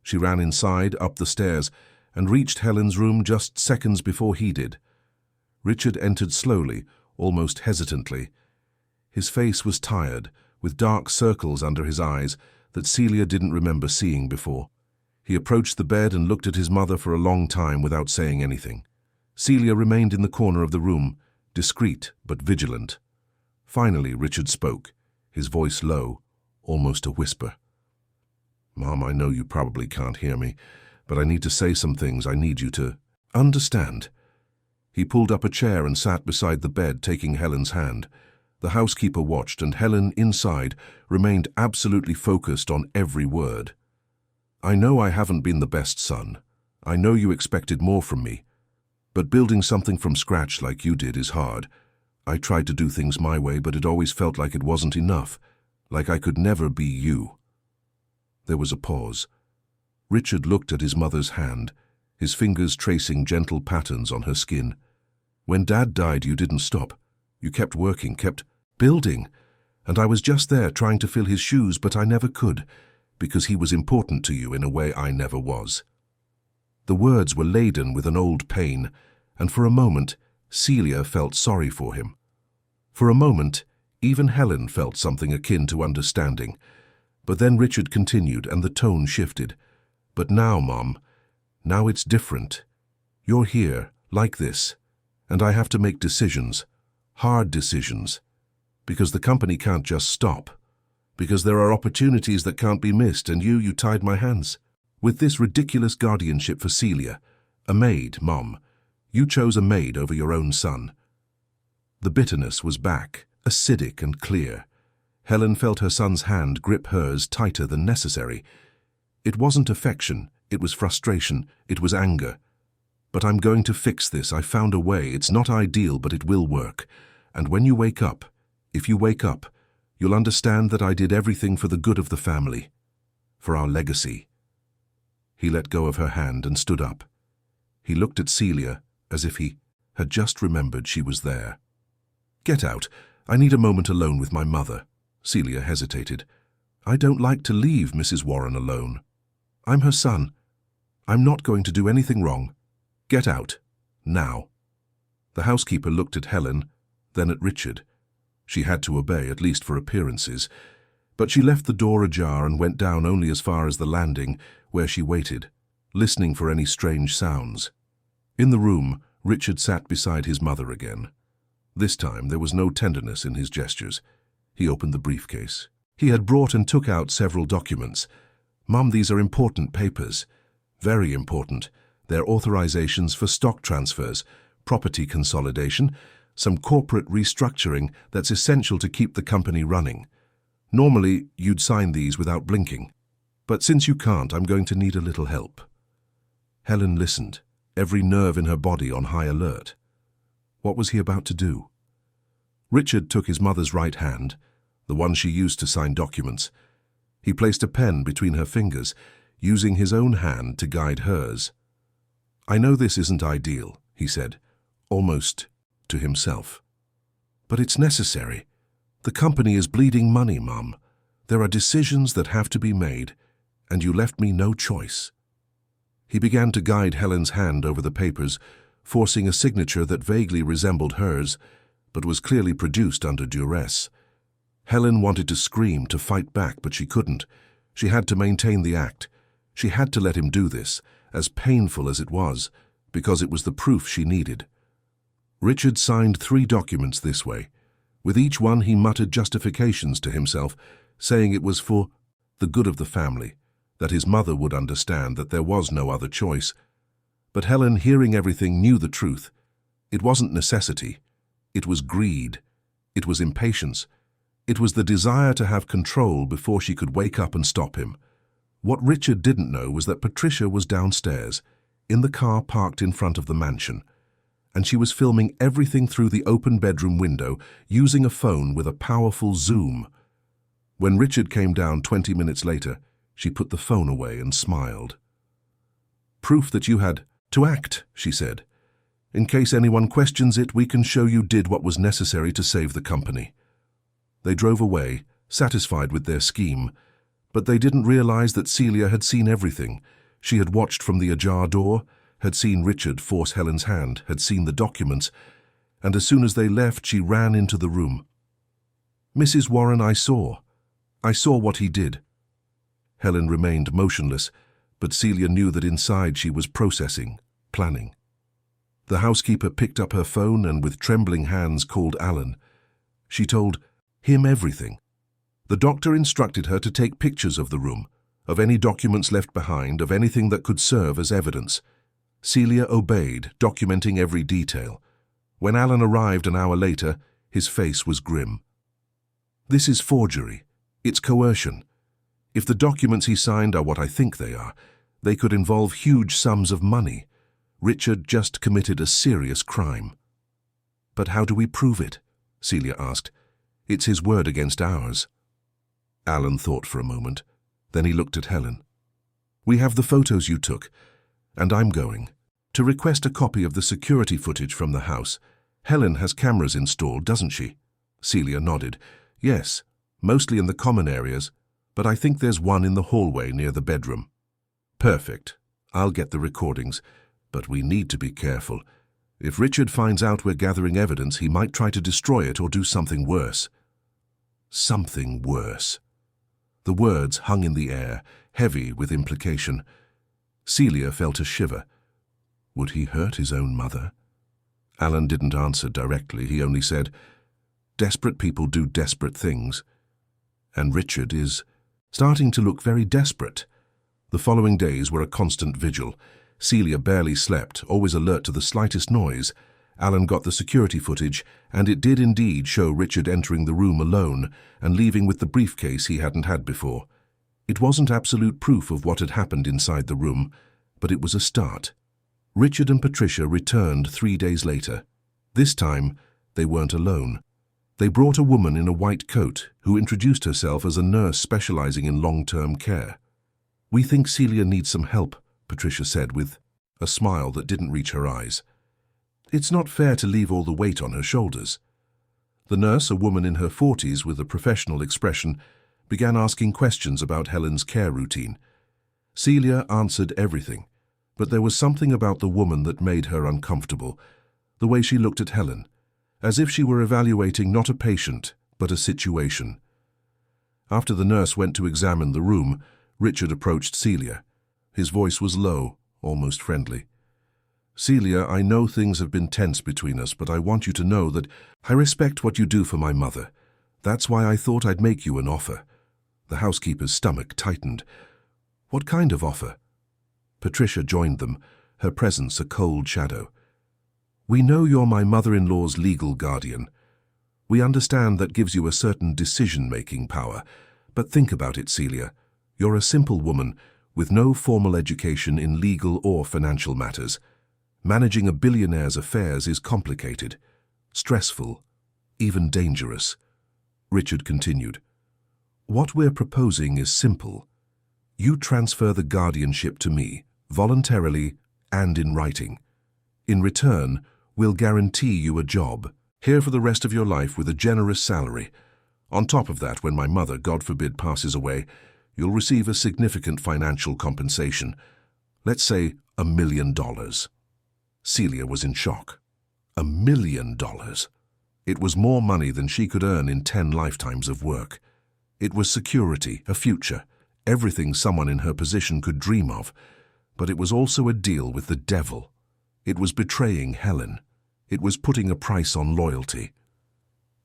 She ran inside, up the stairs, and reached Helen's room just seconds before he did. Richard entered slowly, almost hesitantly. His face was tired, with dark circles under his eyes that Celia didn't remember seeing before. He approached the bed and looked at his mother for a long time without saying anything. Celia remained in the corner of the room, discreet but vigilant. Finally, Richard spoke, his voice low, almost a whisper. "Mom, I know you probably can't hear me, but I need to say some things. I need you to understand." He pulled up a chair and sat beside the bed, taking Helen's hand. The housekeeper watched, and Helen, inside, remained absolutely focused on every word. "I know I haven't been the best son. I know you expected more from me. But building something from scratch like you did is hard. I tried to do things my way, but it always felt like it wasn't enough, like I could never be you." There was a pause. Richard looked at his mother's hand, his fingers tracing gentle patterns on her skin. "When Dad died, you didn't stop. You kept working, kept building. And I was just there trying to fill his shoes, but I never could, because he was important to you in a way I never was." The words were laden with an old pain, and for a moment, Celia felt sorry for him. For a moment, even Helen felt something akin to understanding. But then Richard continued, and the tone shifted. "But now, Mom, now it's different. You're here, like this, and I have to make decisions, hard decisions, because the company can't just stop, because there are opportunities that can't be missed, and you tied my hands. With this ridiculous guardianship for Celia, a maid, Mom. You chose a maid over your own son." The bitterness was back, acidic and clear. Helen felt her son's hand grip hers tighter than necessary. It wasn't affection, it was frustration, it was anger. "But I'm going to fix this. I found a way. It's not ideal, but it will work. And when you wake up, if you wake up, you'll understand that I did everything for the good of the family, for our legacy." He let go of her hand and stood up. He looked at Celia as if he had just remembered she was there. "Get out. I need a moment alone with my mother." Celia hesitated. "I don't like to leave Mrs. Warren alone. I'm her son. I'm not going to do anything wrong. Get out. Now." The housekeeper looked at Helen, then at Richard. She had to obey, at least for appearances, but she left the door ajar and went down only as far as the landing, where she waited, listening for any strange sounds. In the room, Richard sat beside his mother again. This time there was no tenderness in his gestures. He opened the briefcase. He had brought and took out several documents. "Mum, these are important papers. Very important. They're authorizations for stock transfers, property consolidation, some corporate restructuring that's essential to keep the company running. Normally, you'd sign these without blinking. But since you can't, I'm going to need a little help." Helen listened, every nerve in her body on high alert. What was he about to do? Richard took his mother's right hand, the one she used to sign documents. He placed a pen between her fingers, using his own hand to guide hers. "I know this isn't ideal," he said, almost to himself. "But it's necessary. The company is bleeding money, Mum. There are decisions that have to be made, and you left me no choice." He began to guide Helen's hand over the papers, forcing a signature that vaguely resembled hers, but was clearly produced under duress. Helen wanted to scream, to fight back, but she couldn't. She had to maintain the act. She had to let him do this, as painful as it was, because it was the proof she needed. Richard signed 3 documents this way. With each one he muttered justifications to himself, saying it was for the good of the family, that his mother would understand that there was no other choice. But Helen, hearing everything, knew the truth. It wasn't necessity. It was greed. It was impatience. It was the desire to have control before she could wake up and stop him. What Richard didn't know was that Patricia was downstairs, in the car parked in front of the mansion, and she was filming everything through the open bedroom window, using a phone with a powerful zoom. When Richard came down 20 minutes later, she put the phone away and smiled. "Proof that you had to act," she said. "In case anyone questions it, we can show you did what was necessary to save the company." They drove away, satisfied with their scheme, but they didn't realize that Celia had seen everything. She had watched from the ajar door, had seen Richard force Helen's hand, had seen the documents, and as soon as they left, she ran into the room. "Mrs. Warren, I saw what he did." Helen remained motionless, but Celia knew that inside she was processing, planning. The housekeeper picked up her phone and with trembling hands called Alan. She told him everything. The doctor instructed her to take pictures of the room, of any documents left behind, of anything that could serve as evidence. Celia obeyed, documenting every detail. When Alan arrived an hour later, his face was grim. "This is forgery. It's coercion. If the documents he signed are what I think they are, they could involve huge sums of money. Richard just committed a serious crime." "But how do we prove it?" Celia asked. "It's his word against ours." Alan thought for a moment. Then he looked at Helen. "We have the photos you took, and I'm going to request a copy of the security footage from the house. Helen has cameras installed, doesn't she?" Celia nodded. "Yes, mostly in the common areas, but I think there's one in the hallway near the bedroom." "Perfect. I'll get the recordings, but we need to be careful. If Richard finds out we're gathering evidence, he might try to destroy it or do something worse." Something worse. The words hung in the air, heavy with implication. Celia felt a shiver. Would he hurt his own mother? Alan didn't answer directly. He only said, "Desperate people do desperate things. And Richard is starting to look very desperate." The following days were a constant vigil. Celia barely slept, always alert to the slightest noise. Alan got the security footage, and it did indeed show Richard entering the room alone and leaving with the briefcase he hadn't had before. It wasn't absolute proof of what had happened inside the room, but it was a start. Richard and Patricia returned 3 days later. This time, they weren't alone. They brought a woman in a white coat who introduced herself as a nurse specializing in long-term care. "We think Celia needs some help," Patricia said with a smile that didn't reach her eyes. "It's not fair to leave all the weight on her shoulders." The nurse, a woman in her 40s with a professional expression, began asking questions about Helen's care routine. Celia answered everything, but there was something about the woman that made her uncomfortable, the way she looked at Helen, as if she were evaluating not a patient, but a situation. After the nurse went to examine the room, Richard approached Celia. His voice was low, almost friendly. "Celia, I know things have been tense between us, but I want you to know that I respect what you do for my mother. That's why I thought I'd make you an offer." The housekeeper's stomach tightened. "What kind of offer?" Patricia joined them, her presence a cold shadow. "We know you're my mother-in-law's legal guardian. We understand that gives you a certain decision-making power. But think about it, Celia. You're a simple woman with no formal education in legal or financial matters. Managing a billionaire's affairs is complicated, stressful, even dangerous." Richard continued. "What we're proposing is simple. You transfer the guardianship to me, voluntarily and in writing. In return, we'll guarantee you a job, here for the rest of your life with a generous salary. On top of that, when my mother, God forbid, passes away, you'll receive a significant financial compensation. Let's say $1 million. Celia was in shock. $1 million. It was more money than she could earn in 10 lifetimes of work. It was security, a future, everything someone in her position could dream of. But it was also a deal with the devil. It was betraying Helen. It was putting a price on loyalty.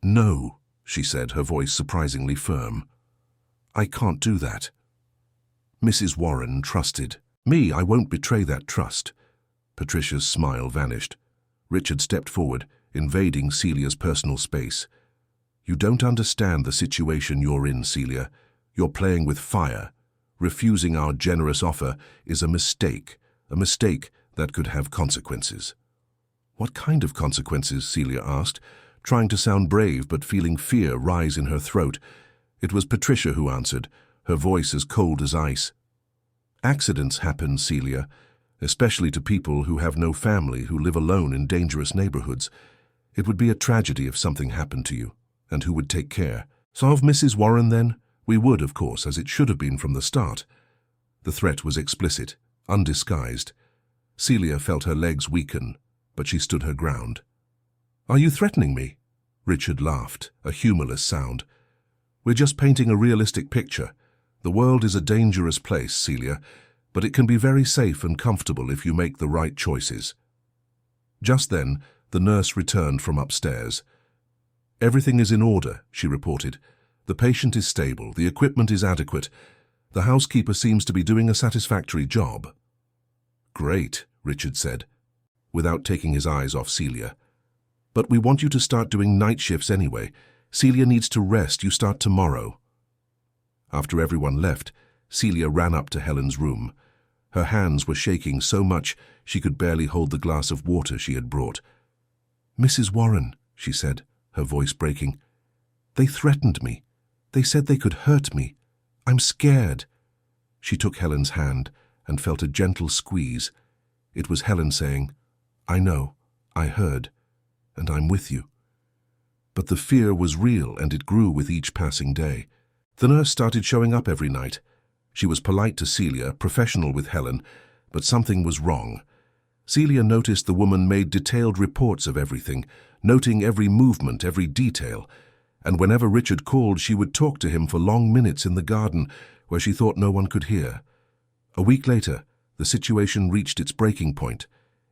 "No," she said, her voice surprisingly firm. "I can't do that." Mrs. Warren trusted me. I won't betray that trust. Patricia's smile vanished. Richard stepped forward, invading Celia's personal space. "You don't understand the situation you're in, Celia. You're playing with fire. Refusing our generous offer is a mistake that could have consequences." "What kind of consequences?" Celia asked, trying to sound brave but feeling fear rise in her throat. It was Patricia who answered, her voice as cold as ice. "Accidents happen, Celia, especially to people who have no family, who live alone in dangerous neighborhoods. It would be a tragedy if something happened to you, and who would take care? So of Mrs. Warren, then? We would, of course, as it should have been from the start." The threat was explicit, undisguised. Celia felt her legs weaken, but she stood her ground. "Are you threatening me?" Richard laughed, a humorless sound. "We're just painting a realistic picture. The world is a dangerous place, Celia, but it can be very safe and comfortable if you make the right choices." Just then, the nurse returned from upstairs. "Everything is in order," she reported. "The patient is stable, the equipment is adequate. The housekeeper seems to be doing a satisfactory job." "Great," Richard said, without taking his eyes off Celia. "But we want you to start doing night shifts anyway. Celia needs to rest. You start tomorrow." After everyone left, Celia ran up to Helen's room. Her hands were shaking so much she could barely hold the glass of water she had brought. "Mrs. Warren," she said, her voice breaking, "they threatened me. They said they could hurt me. I'm scared." She took Helen's hand and felt a gentle squeeze. It was Helen saying, "I know, I heard, and I'm with you." But the fear was real, and it grew with each passing day. The nurse started showing up every night. She was polite to Celia, professional with Helen, but something was wrong. Celia noticed the woman made detailed reports of everything, noting every movement, every detail, and whenever Richard called, she would talk to him for long minutes in the garden, where she thought no one could hear. A week later, the situation reached its breaking point.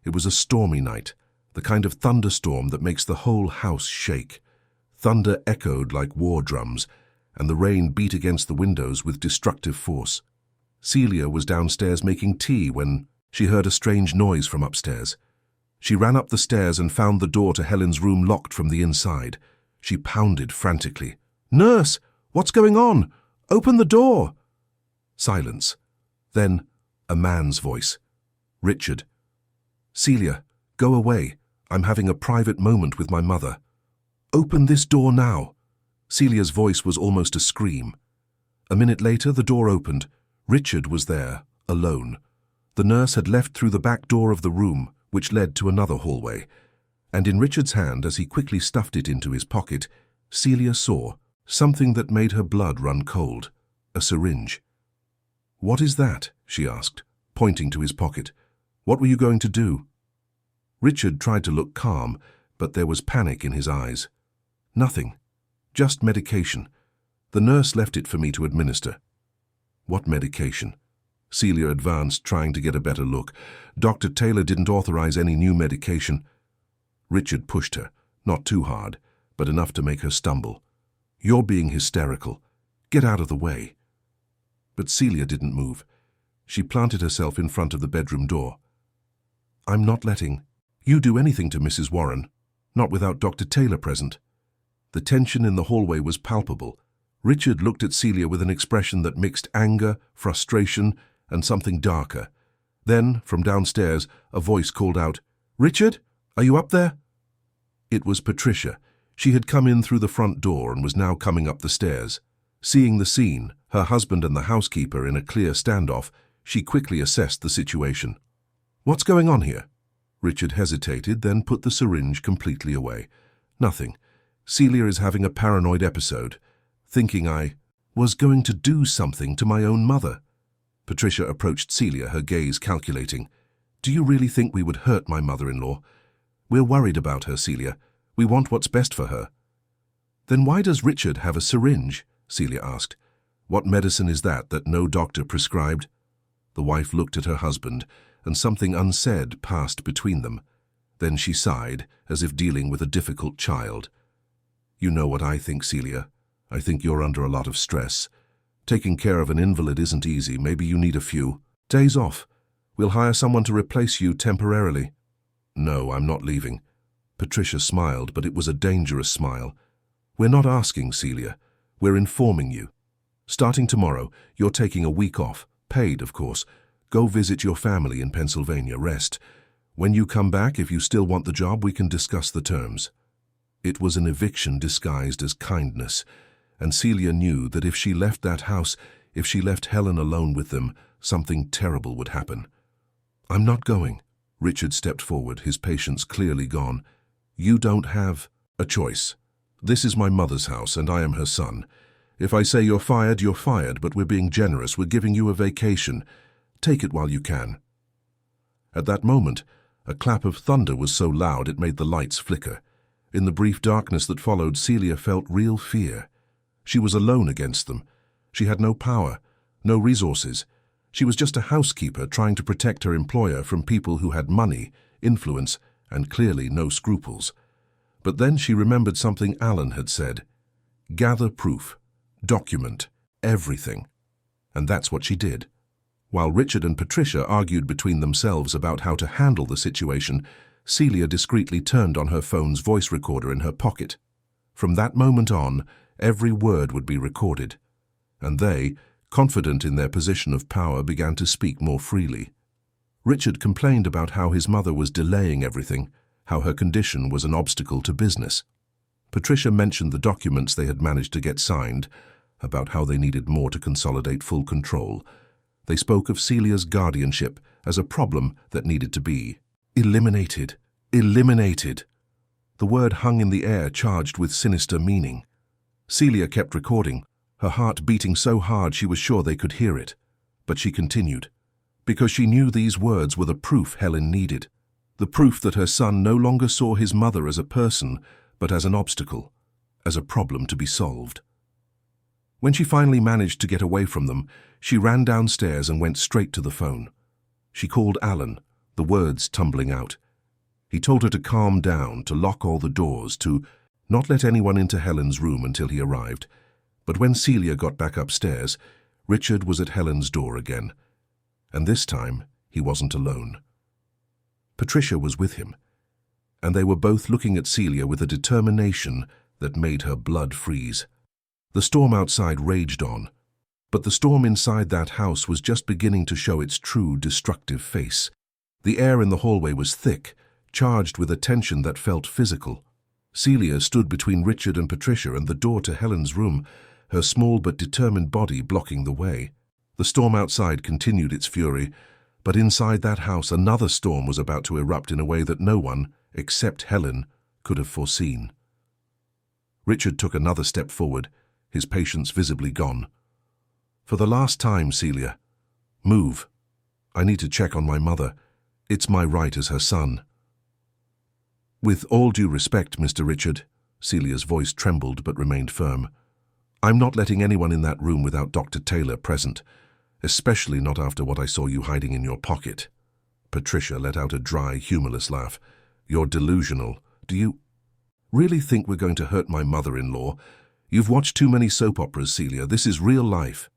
It was a stormy night, the kind of thunderstorm that makes the whole house shake. Thunder echoed like war drums, and the rain beat against the windows with destructive force. Celia was downstairs making tea when she heard a strange noise from upstairs. She ran up the stairs and found the door to Helen's room locked from the inside. She pounded frantically. "Nurse, what's going on? Open the door!" Silence. Then a man's voice. "Richard." "Celia, go away. I'm having a private moment with my mother." "Open this door now." Celia's voice was almost a scream. A minute later, the door opened. Richard was there, alone. The nurse had left through the back door of the room, which led to another hallway, and in Richard's hand, as he quickly stuffed it into his pocket, Celia saw something that made her blood run cold, a syringe. "What is that?" she asked, pointing to his pocket. "What were you going to do?" Richard tried to look calm, but there was panic in his eyes. Nothing. Just medication. The nurse left it for me to administer. What medication? Celia advanced, trying to get a better look. Dr. Taylor didn't authorize any new medication. Richard pushed her, not too hard, but enough to make her stumble. You're being hysterical. Get out of the way. But Celia didn't move. She planted herself in front of the bedroom door. I'm not letting you do anything to Mrs. Warren, not without Dr. Taylor present. The tension in the hallway was palpable. Richard looked at Celia with an expression that mixed anger, frustration, and something darker. Then, from downstairs, a voice called out, "Richard, are you up there?" It was Patricia. She had come in through the front door and was now coming up the stairs. Seeing the scene, her husband and the housekeeper in a clear standoff, she quickly assessed the situation. "What's going on here?" Richard hesitated, then put the syringe completely away. "Nothing. Celia is having a paranoid episode, thinking I was going to do something to my own mother." Patricia approached Celia, her gaze calculating. "Do you really think we would hurt my mother-in-law? We're worried about her, Celia. We want what's best for her." "Then why does Richard have a syringe?" Celia asked. "What medicine is that no doctor prescribed?" The wife looked at her husband, and something unsaid passed between them. Then she sighed, as if dealing with a difficult child. "You know what I think, Celia. I think you're under a lot of stress. Taking care of an invalid isn't easy. Maybe you need a few days off. We'll hire someone to replace you temporarily." "No, I'm not leaving." Patricia smiled, but it was a dangerous smile. "We're not asking, Celia. We're informing you. Starting tomorrow, you're taking a week off, paid, of course. Go visit your family in Pennsylvania, rest. When you come back, if you still want the job, we can discuss the terms." It was an eviction disguised as kindness, and Celia knew that if she left that house, if she left Helen alone with them, something terrible would happen. "I'm not going." Richard stepped forward, his patience clearly gone. "You don't have a choice. This is my mother's house, and I am her son. If I say you're fired, but we're being generous. We're giving you a vacation. Take it while you can." At that moment, a clap of thunder was so loud it made the lights flicker. In the brief darkness that followed, Celia felt real fear. She was alone against them. She had no power, no resources. She was just a housekeeper trying to protect her employer from people who had money, influence, and clearly no scruples. But then she remembered something Alan had said. Gather proof, document, everything. And that's what she did. While Richard and Patricia argued between themselves about how to handle the situation, Celia discreetly turned on her phone's voice recorder in her pocket. From that moment on, every word would be recorded. And they, confident in their position of power, began to speak more freely. Richard complained about how his mother was delaying everything, how her condition was an obstacle to business. Patricia mentioned the documents they had managed to get signed, about how they needed more to consolidate full control. They spoke of Celia's guardianship as a problem that needed to be eliminated. Eliminated. The word hung in the air, charged with sinister meaning. Celia kept recording, her heart beating so hard she was sure they could hear it. But she continued, because she knew these words were the proof Helen needed. The proof that her son no longer saw his mother as a person, but as an obstacle, as a problem to be solved. When she finally managed to get away from them, she ran downstairs and went straight to the phone. She called Alan, the words tumbling out. He told her to calm down, to lock all the doors, to not let anyone into Helen's room until he arrived. But when Celia got back upstairs, Richard was at Helen's door again. And this time, he wasn't alone. Patricia was with him, and they were both looking at Celia with a determination that made her blood freeze. The storm outside raged on, but the storm inside that house was just beginning to show its true destructive face. The air in the hallway was thick, charged with a tension that felt physical. Celia stood between Richard and Patricia and the door to Helen's room, her small but determined body blocking the way. The storm outside continued its fury, but inside that house another storm was about to erupt in a way that no one, except Helen, could have foreseen. Richard took another step forward, his patience visibly gone. "For the last time, Celia, move. I need to check on my mother. It's my right as her son." With all due respect, Mr. Richard, Celia's voice trembled but remained firm. I'm not letting anyone in that room without Dr. Taylor present, especially not after what I saw you hiding in your pocket. Patricia let out a dry, humorless laugh. You're delusional. Do you really think we're going to hurt my mother-in-law? You've watched too many soap operas, Celia. This is real life.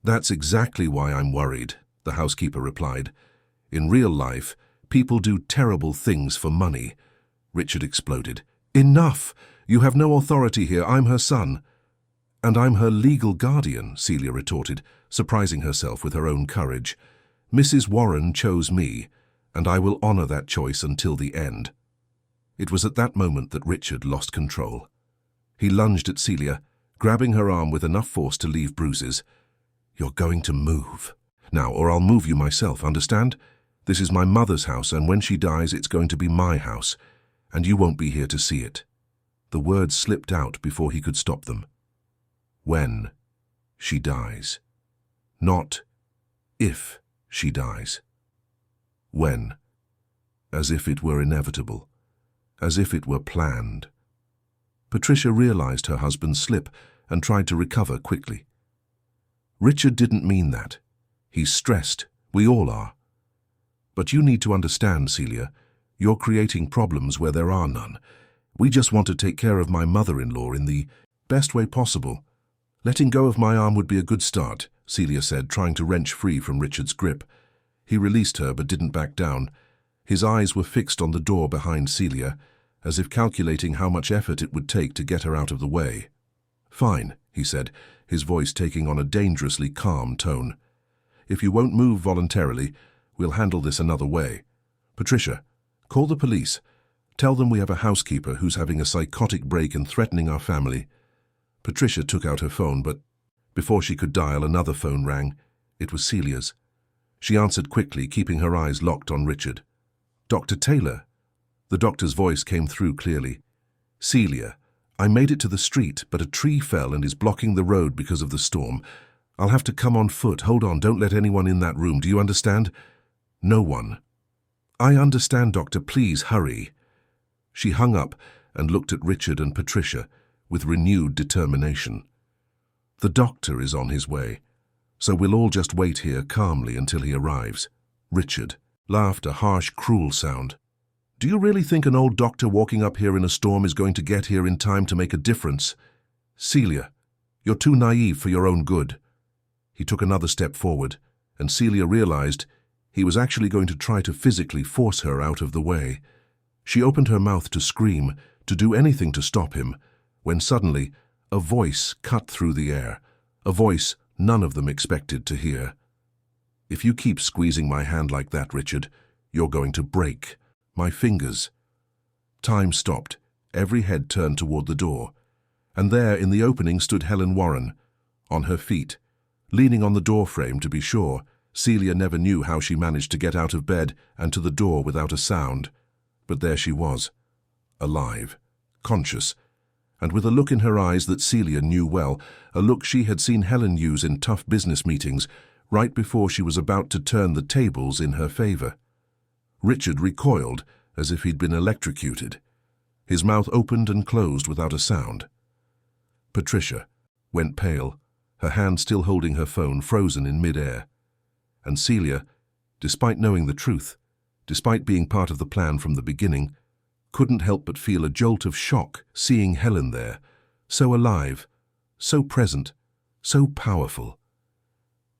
That's exactly why I'm worried, the housekeeper replied. In real life, people do terrible things for money. Richard exploded. Enough! You have no authority here. I'm her son. And I'm her legal guardian, Celia retorted, surprising herself with her own courage. Mrs. Warren chose me, and I will honor that choice until the end. It was at that moment that Richard lost control. He lunged at Celia, grabbing her arm with enough force to leave bruises. You're going to move. Now, or I'll move you myself, understand? This is my mother's house, and when she dies, it's going to be my house, and you won't be here to see it. The words slipped out before he could stop them. When she dies. Not if she dies. When. As if it were inevitable. As if it were planned. Patricia realized her husband's slip and tried to recover quickly. Richard didn't mean that. He's stressed. We all are. But you need to understand, Celia, you're creating problems where there are none. We just want to take care of my mother-in-law in the best way possible. Letting go of my arm would be a good start, Celia said, trying to wrench free from Richard's grip. He released her but didn't back down. His eyes were fixed on the door behind Celia, as if calculating how much effort it would take to get her out of the way. Fine, he said, his voice taking on a dangerously calm tone. If you won't move voluntarily, we'll handle this another way. Patricia, call the police. Tell them we have a housekeeper who's having a psychotic break and threatening our family. Patricia took out her phone, but before she could dial, another phone rang. It was Celia's. She answered quickly, keeping her eyes locked on Richard. Dr. Taylor. The doctor's voice came through clearly. Celia, I made it to the street, but a tree fell and is blocking the road because of the storm. I'll have to come on foot. Hold on, don't let anyone in that room. Do you understand? No one. I understand, Doctor. Please hurry. She hung up and looked at Richard and Patricia with renewed determination. The doctor is on his way, so we'll all just wait here calmly until he arrives. Richard laughed, a harsh, cruel sound. Do you really think an old doctor walking up here in a storm is going to get here in time to make a difference? Celia, you're too naive for your own good. He took another step forward, and Celia realized he was actually going to try to physically force her out of the way. She opened her mouth to scream, to do anything to stop him, when suddenly a voice cut through the air, a voice none of them expected to hear. If you keep squeezing my hand like that, Richard, you're going to break. My fingers. Time stopped. Every head turned toward the door. And there in the opening stood Helen Warren, on her feet. Leaning on the door frame, to be sure, Celia never knew how she managed to get out of bed and to the door without a sound. But there she was, alive, conscious, and with a look in her eyes that Celia knew well, a look she had seen Helen use in tough business meetings, right before she was about to turn the tables in her favor. Richard recoiled as if he'd been electrocuted. His mouth opened and closed without a sound. Patricia went pale, her hand still holding her phone frozen in mid-air. And Celia, despite knowing the truth, despite being part of the plan from the beginning, couldn't help but feel a jolt of shock seeing Helen there, so alive, so present, so powerful.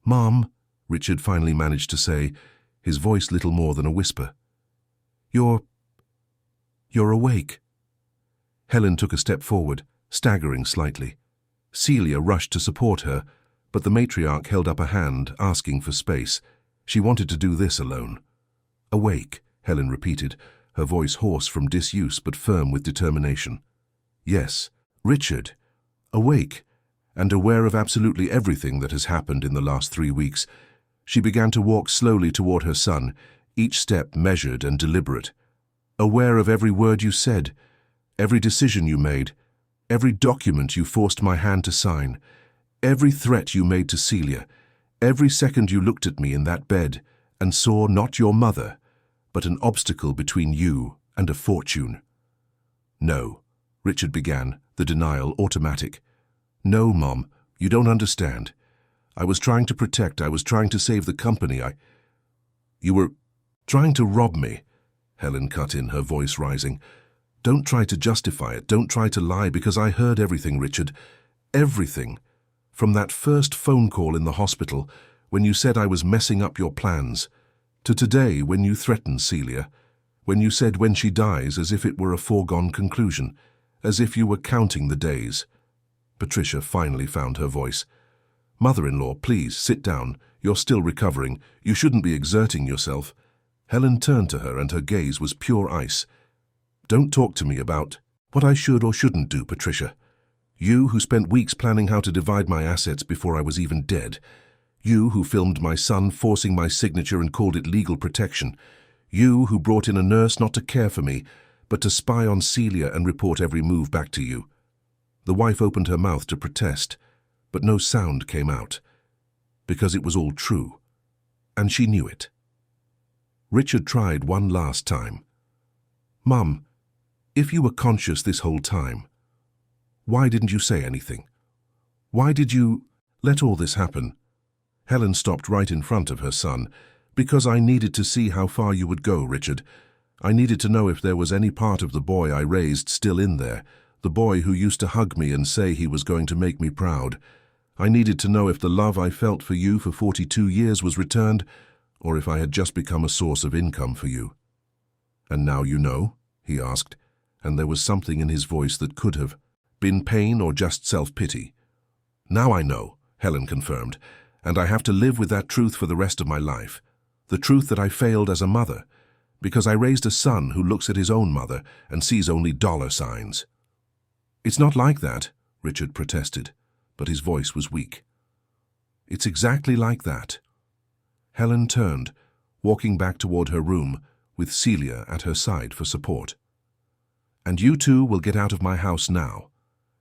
Mom, Richard finally managed to say, his voice little more than a whisper. You're awake. Helen took a step forward, staggering slightly. Celia rushed to support her, but the matriarch held up a hand, asking for space. She wanted to do this alone. Awake, Helen repeated, her voice hoarse from disuse but firm with determination. Yes, Richard, awake, and aware of absolutely everything that has happened in the last 3 weeks. She began to walk slowly toward her son, each step measured and deliberate. Aware of every word you said, every decision you made, every document you forced my hand to sign, every threat you made to Celia, every second you looked at me in that bed and saw not your mother, but an obstacle between you and a fortune. No, Richard began, the denial automatic. No, Mom, you don't understand. I was trying to save the company. You were trying to rob me, Helen cut in, her voice rising. Don't try to justify it, don't try to lie, because I heard everything, Richard. Everything. From that first phone call in the hospital, when you said I was messing up your plans, to today when you threatened Celia, when you said when she dies as if it were a foregone conclusion, as if you were counting the days. Patricia finally found her voice. Mother-in-law, please, sit down. You're still recovering. You shouldn't be exerting yourself. Helen turned to her and her gaze was pure ice. Don't talk to me about what I should or shouldn't do, Patricia. You who spent weeks planning how to divide my assets before I was even dead. You who filmed my son forcing my signature and called it legal protection. You who brought in a nurse not to care for me, but to spy on Celia and report every move back to you. The wife opened her mouth to protest, but no sound came out, because it was all true, and she knew it. Richard tried one last time. Mum, if you were conscious this whole time, why didn't you say anything? Why did you let all this happen? Helen stopped right in front of her son. Because I needed to see how far you would go, Richard. I needed to know if there was any part of the boy I raised still in there, the boy who used to hug me and say he was going to make me proud. I needed to know if the love I felt for you for 42 years was returned, or if I had just become a source of income for you. And now you know? He asked, and there was something in his voice that could have been pain or just self-pity. Now I know, Helen confirmed, and I have to live with that truth for the rest of my life. The truth that I failed as a mother, because I raised a son who looks at his own mother and sees only dollar signs. It's not like that, Richard protested, but his voice was weak. It's exactly like that. Helen turned, walking back toward her room, with Celia at her side for support. And you two will get out of my house now,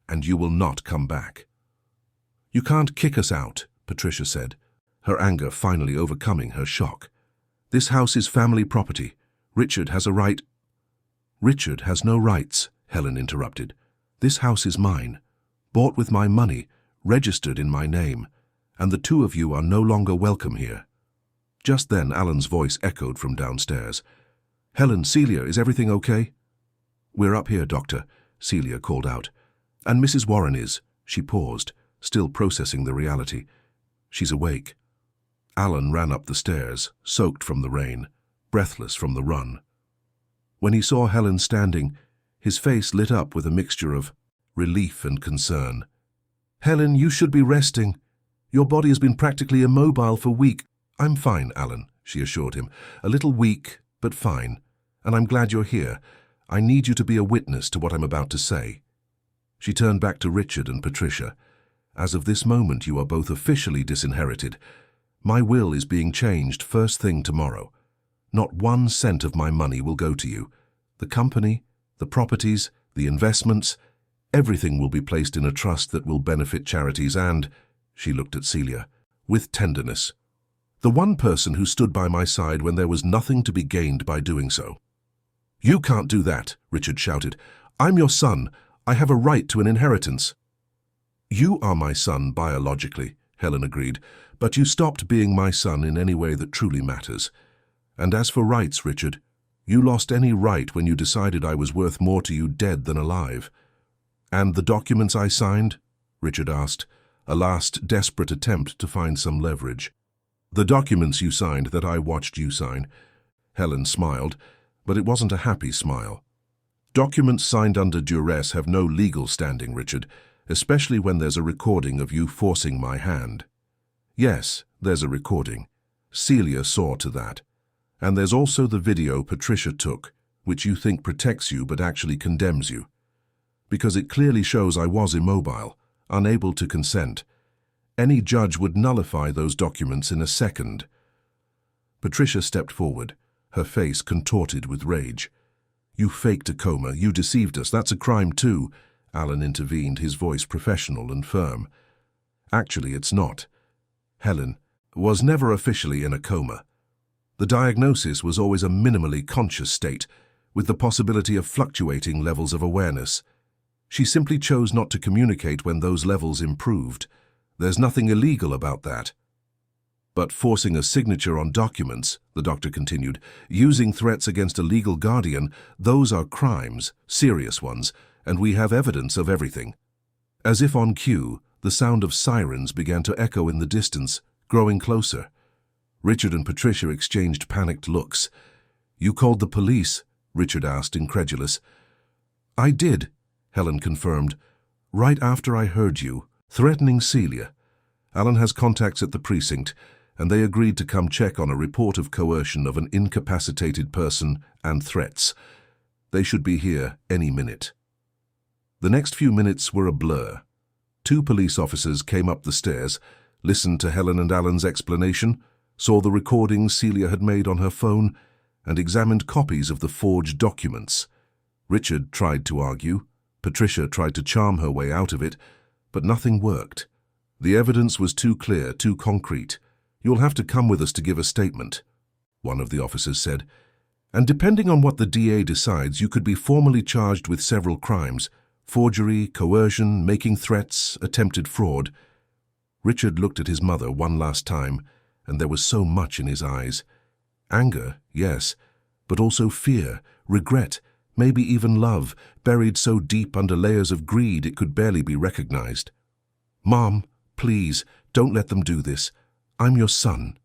and you will not come back. You can't kick us out, Patricia said, her anger finally overcoming her shock. This house is family property. Richard has a right. Richard has no rights, Helen interrupted. This house is mine, bought with my money, registered in my name, and the two of you are no longer welcome here. Just then Alan's voice echoed from downstairs. Helen, Celia, is everything okay? We're up here, Doctor, Celia called out. And Mrs. Warren is. She paused, still processing the reality. She's awake. Alan ran up the stairs, soaked from the rain, breathless from the run. When he saw Helen standing, his face lit up with a mixture of relief and concern. Helen, you should be resting. Your body has been practically immobile for weeks. I'm fine, Alan, she assured him. A little weak, but fine. And I'm glad you're here. I need you to be a witness to what I'm about to say. She turned back to Richard and Patricia. As of this moment, you are both officially disinherited. My will is being changed first thing tomorrow. Not 1 cent of my money will go to you. The company, the properties, the investments, everything will be placed in a trust that will benefit charities and, she looked at Celia, with tenderness. The one person who stood by my side when there was nothing to be gained by doing so. You can't do that, Richard shouted. I'm your son. I have a right to an inheritance. You are my son biologically, Helen agreed, but you stopped being my son in any way that truly matters. And as for rights, Richard, you lost any right when you decided I was worth more to you dead than alive. And the documents I signed? Richard asked, a last desperate attempt to find some leverage. The documents you signed that I watched you sign. Helen smiled, but it wasn't a happy smile. Documents signed under duress have no legal standing, Richard, especially when there's a recording of you forcing my hand. Yes, there's a recording. Celia saw to that. And there's also the video Patricia took, which you think protects you but actually condemns you. Because it clearly shows I was immobile, unable to consent. Any judge would nullify those documents in a second. Patricia stepped forward, her face contorted with rage. You faked a coma, you deceived us, that's a crime too, Alan intervened, his voice professional and firm. Actually, it's not. Helen was never officially in a coma. The diagnosis was always a minimally conscious state, with the possibility of fluctuating levels of awareness. She simply chose not to communicate when those levels improved. There's nothing illegal about that. But forcing a signature on documents, the doctor continued, using threats against a legal guardian, those are crimes, serious ones, and we have evidence of everything. As if on cue, the sound of sirens began to echo in the distance, growing closer. Richard and Patricia exchanged panicked looks. "You called the police?" Richard asked, incredulous. "I did," Helen confirmed, "right after I heard you, threatening Celia. Alan has contacts at the precinct, and they agreed to come check on a report of coercion of an incapacitated person and threats. They should be here any minute." The next few minutes were a blur. 2 police officers came up the stairs, listened to Helen and Alan's explanation, saw the recordings Celia had made on her phone, and examined copies of the forged documents. Richard tried to argue. Patricia tried to charm her way out of it, but nothing worked. The evidence was too clear, too concrete. "You'll have to come with us to give a statement," one of the officers said. "And depending on what the DA decides, you could be formally charged with several crimes: forgery, coercion, making threats, attempted fraud." Richard looked at his mother one last time, and there was so much in his eyes. Anger, yes, but also fear, regret, maybe even love, buried so deep under layers of greed it could barely be recognized. "Mom, please, don't let them do this. I'm your son."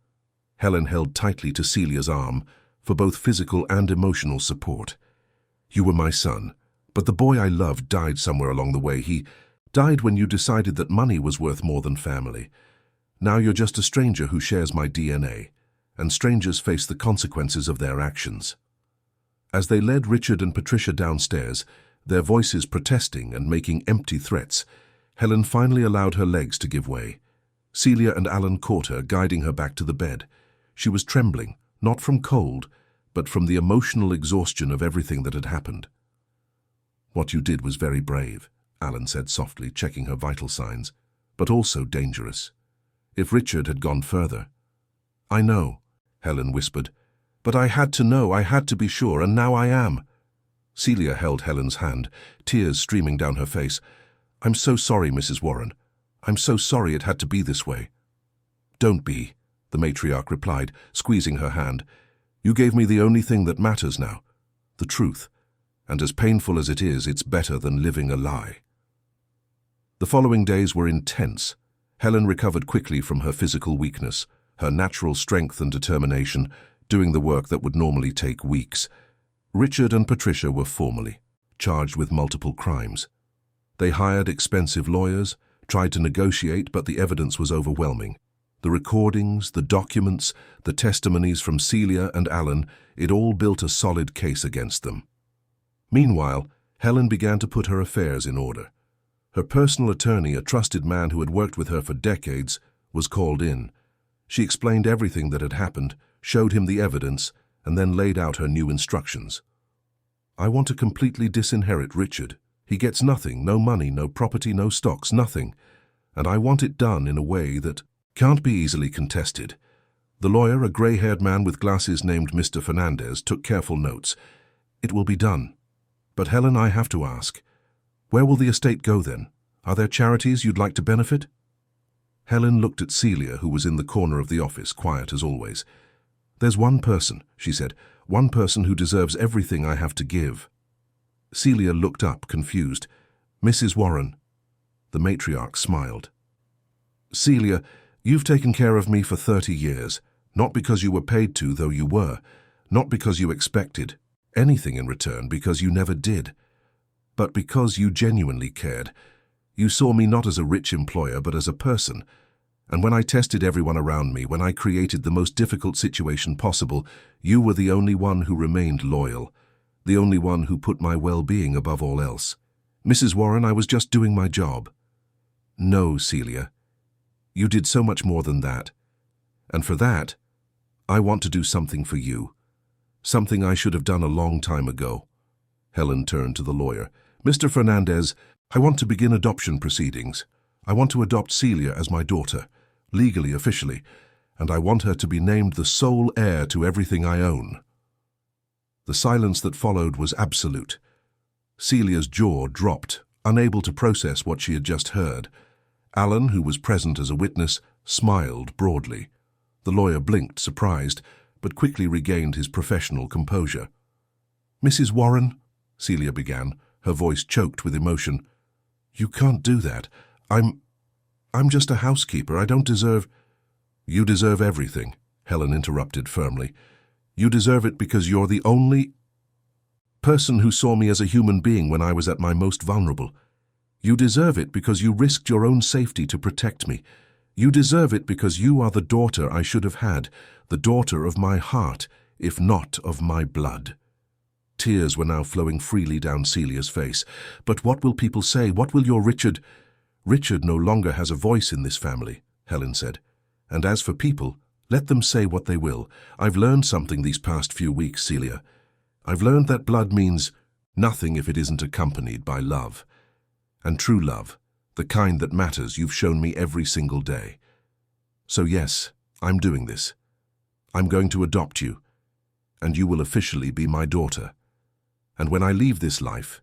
Helen held tightly to Celia's arm for both physical and emotional support. "You were my son, but the boy I loved died somewhere along the way. He died when you decided that money was worth more than family. Now you're just a stranger who shares my DNA, and strangers face the consequences of their actions." As they led Richard and Patricia downstairs, their voices protesting and making empty threats, Helen finally allowed her legs to give way. Celia and Alan caught her, guiding her back to the bed. She was trembling, not from cold, but from the emotional exhaustion of everything that had happened. "What you did was very brave," Alan said softly, checking her vital signs, "but also dangerous. If Richard had gone further—" "I know," Helen whispered, "but I had to know, I had to be sure, and now I am." Celia held Helen's hand, tears streaming down her face. "I'm so sorry, Mrs. Warren. I'm so sorry it had to be this way." "Don't be," the matriarch replied, squeezing her hand. "You gave me the only thing that matters now, the truth. And as painful as it is, it's better than living a lie." The following days were intense. Helen recovered quickly from her physical weakness, her natural strength and determination, doing the work that would normally take weeks. Richard and Patricia were formally charged with multiple crimes. They hired expensive lawyers, tried to negotiate, but the evidence was overwhelming. The recordings, the documents, the testimonies from Celia and Alan, it all built a solid case against them. Meanwhile, Helen began to put her affairs in order. Her personal attorney, a trusted man who had worked with her for decades, was called in. She explained everything that had happened, showed him the evidence, and then laid out her new instructions. "I want to completely disinherit Richard. He gets nothing, no money, no property, no stocks, nothing. And I want it done in a way that can't be easily contested." The lawyer, a grey-haired man with glasses named Mr. Fernandez, took careful notes. "It will be done. But Helen, I have to ask, where will the estate go then? Are there charities you'd like to benefit?" Helen looked at Celia, who was in the corner of the office, quiet as always. "There's one person," she said, "one person who deserves everything I have to give." Celia looked up, confused. "Mrs. Warren." The matriarch smiled. "Celia, you've taken care of me for 30 years, not because you were paid to, though you were, not because you expected anything in return, because you never did, but because you genuinely cared. You saw me not as a rich employer, but as a person. And when I tested everyone around me, when I created the most difficult situation possible, you were the only one who remained loyal, the only one who put my well-being above all else. Mrs. Warren, I was just doing my job." "No, Celia. You did so much more than that. And for that, I want to do something for you. Something I should have done a long time ago." Helen turned to the lawyer. "Mr. Fernandez, I want to begin adoption proceedings. I want to adopt Celia as my daughter, legally, officially, and I want her to be named the sole heir to everything I own." The silence that followed was absolute. Celia's jaw dropped, unable to process what she had just heard. Alan, who was present as a witness, smiled broadly. The lawyer blinked, surprised, but quickly regained his professional composure. "Mrs. Warren," Celia began, her voice choked with emotion. "You can't do that. I'm just a housekeeper. I don't deserve—" "You deserve everything," Helen interrupted firmly. "You deserve it because you're the only person who saw me as a human being when I was at my most vulnerable. You deserve it because you risked your own safety to protect me. You deserve it because you are the daughter I should have had, the daughter of my heart, if not of my blood." Tears were now flowing freely down Celia's face. "But what will people say? What will your Richard—" "Richard no longer has a voice in this family," Helen said. "And as for people, let them say what they will. I've learned something these past few weeks, Celia. I've learned that blood means nothing if it isn't accompanied by love. And true love, the kind that matters, you've shown me every single day. So yes, I'm doing this. I'm going to adopt you, and you will officially be my daughter. And when I leave this life,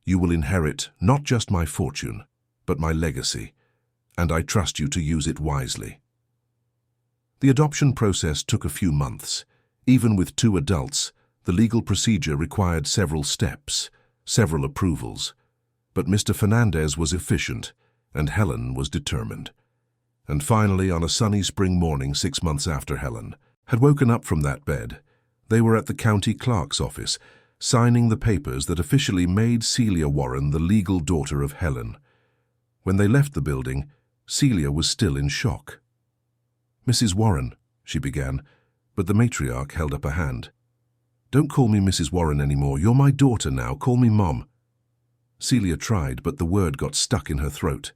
you will inherit not just my fortune, but my legacy, and I trust you to use it wisely." The adoption process took a few months. Even with 2 adults, the legal procedure required several steps, several approvals. But Mr. Fernandez was efficient, and Helen was determined. And finally, on a sunny spring morning 6 months after Helen had woken up from that bed, they were at the county clerk's office, signing the papers that officially made Celia Warren the legal daughter of Helen. When they left the building, Celia was still in shock. "Mrs. Warren," she began, but the matriarch held up a hand. "Don't call me Mrs. Warren anymore. You're my daughter now. Call me Mom." Celia tried, but the word got stuck in her throat.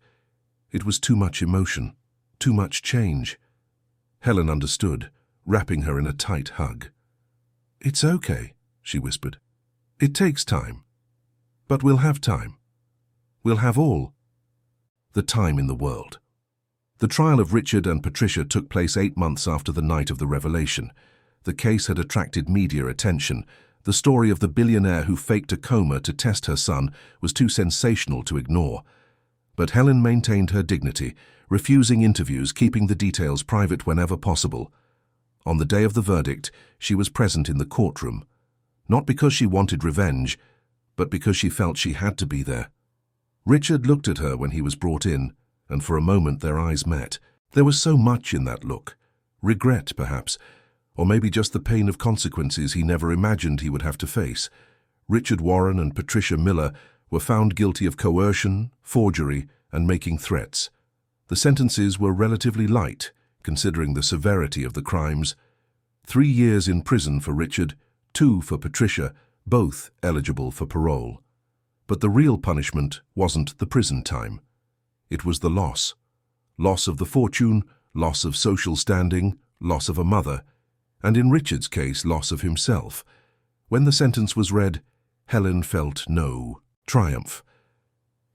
It was too much emotion, too much change. Helen understood, wrapping her in a tight hug. "It's okay," she whispered. "It takes time. But we'll have time. We'll have all the time in the world." The trial of Richard and Patricia took place 8 months after the night of the revelation. The case had attracted media attention. The story of the billionaire who faked a coma to test her son was too sensational to ignore. But Helen maintained her dignity, refusing interviews, keeping the details private whenever possible. On the day of the verdict, she was present in the courtroom, not because she wanted revenge, but because she felt she had to be there. Richard looked at her when he was brought in, and for a moment their eyes met. There was so much in that look. Regret, perhaps, or maybe just the pain of consequences he never imagined he would have to face. Richard Warren and Patricia Miller were found guilty of coercion, forgery, and making threats. The sentences were relatively light, considering the severity of the crimes. 3 years in prison for Richard, 2 for Patricia, both eligible for parole. But the real punishment wasn't the prison time. It was the loss. Loss of the fortune, loss of social standing, loss of a mother, and in Richard's case, loss of himself. When the sentence was read, Helen felt no triumph.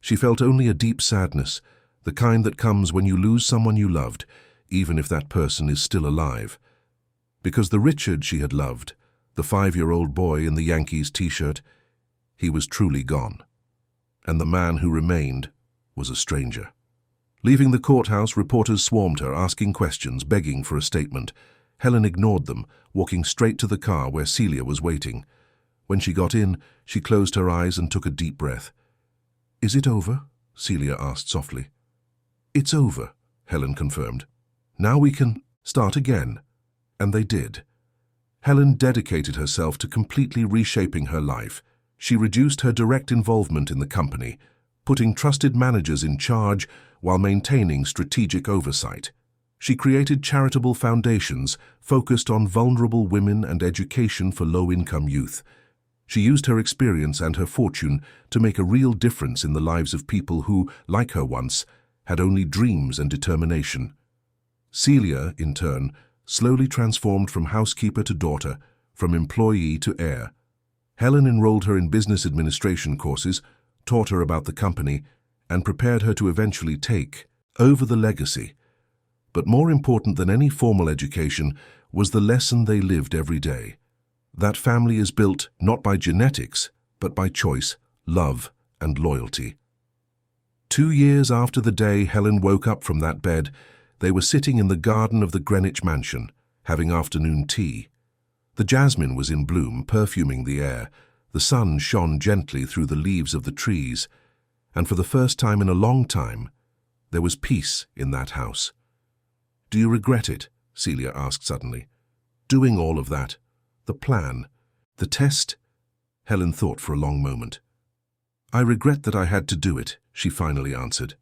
She felt only a deep sadness, the kind that comes when you lose someone you loved, even if that person is still alive. Because the Richard she had loved, the 5-year-old boy in the Yankees t-shirt, he was truly gone. And the man who remained was a stranger. Leaving the courthouse, reporters swarmed her, asking questions, begging for a statement. Helen ignored them, walking straight to the car where Celia was waiting. When she got in, she closed her eyes and took a deep breath. "Is it over?" Celia asked softly. "It's over," Helen confirmed. "Now we can start again." And they did. Helen dedicated herself to completely reshaping her life. She reduced her direct involvement in the company, putting trusted managers in charge while maintaining strategic oversight. She created charitable foundations focused on vulnerable women and education for low-income youth. She used her experience and her fortune to make a real difference in the lives of people who, like her once, had only dreams and determination. Celia, in turn, slowly transformed from housekeeper to daughter, from employee to heir. Helen enrolled her in business administration courses, taught her about the company, and prepared her to eventually take over the legacy. But more important than any formal education was the lesson they lived every day. That family is built not by genetics, but by choice, love, and loyalty. 2 years after the day Helen woke up from that bed, they were sitting in the garden of the Greenwich mansion, having afternoon tea. The jasmine was in bloom, perfuming the air. The sun shone gently through the leaves of the trees, and for the first time in a long time, there was peace in that house. "Do you regret it?" Celia asked suddenly. "Doing all of that? The plan? The test?" Helen thought for a long moment. "I regret that I had to do it," she finally answered.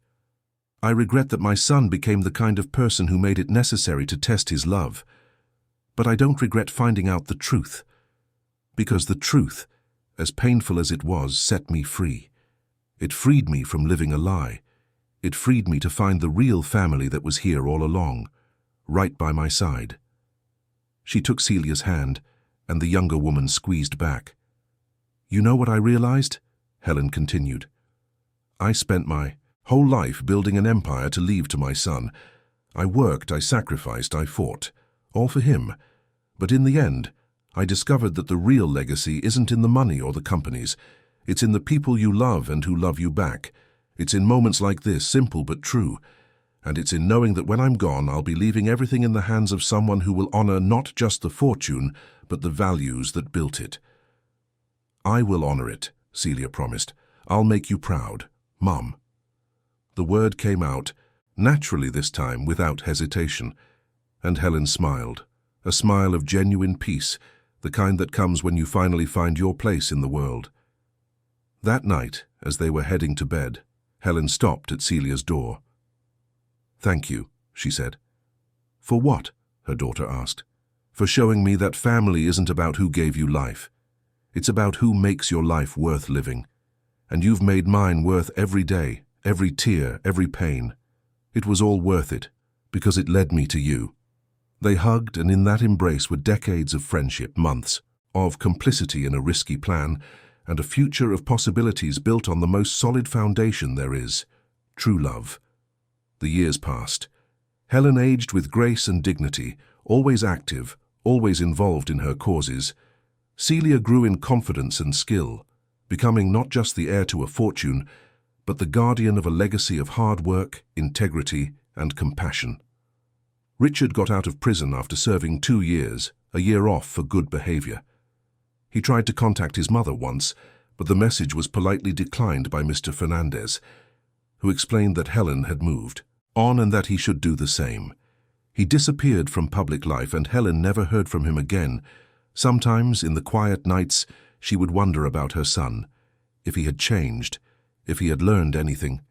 "I regret that my son became the kind of person who made it necessary to test his love. But I don't regret finding out the truth. Because the truth, as painful as it was, set me free. It freed me from living a lie. It freed me to find the real family that was here all along, right by my side." She took Celia's hand, and the younger woman squeezed back. "You know what I realized?" Helen continued. "I spent my whole life building an empire to leave to my son. I worked, I sacrificed, I fought, all for him. But in the end, I discovered that the real legacy isn't in the money or the companies. It's in the people you love and who love you back. It's in moments like this, simple but true. And it's in knowing that when I'm gone, I'll be leaving everything in the hands of someone who will honor not just the fortune, but the values that built it." "I will honor it," Celia promised. "I'll make you proud, Mum." The word came out, naturally this time, without hesitation. And Helen smiled, a smile of genuine peace, the kind that comes when you finally find your place in the world. That night, as they were heading to bed, Helen stopped at Celia's door. "Thank you," she said. "For what?" her daughter asked. "For showing me that family isn't about who gave you life. It's about who makes your life worth living. And you've made mine worth every day, every tear, every pain. It was all worth it, because it led me to you." They hugged, and in that embrace were decades of friendship, months of complicity in a risky plan, and a future of possibilities built on the most solid foundation there is, true love. The years passed. Helen aged with grace and dignity, always active, always involved in her causes. Celia grew in confidence and skill, becoming not just the heir to a fortune, but the guardian of a legacy of hard work, integrity, and compassion. Richard got out of prison after serving 2 years, a year off for good behavior. He tried to contact his mother once, but the message was politely declined by Mr. Fernandez, who explained that Helen had moved on and that he should do the same. He disappeared from public life, and Helen never heard from him again. Sometimes, in the quiet nights, she would wonder about her son, if he had changed, if he had learned anything,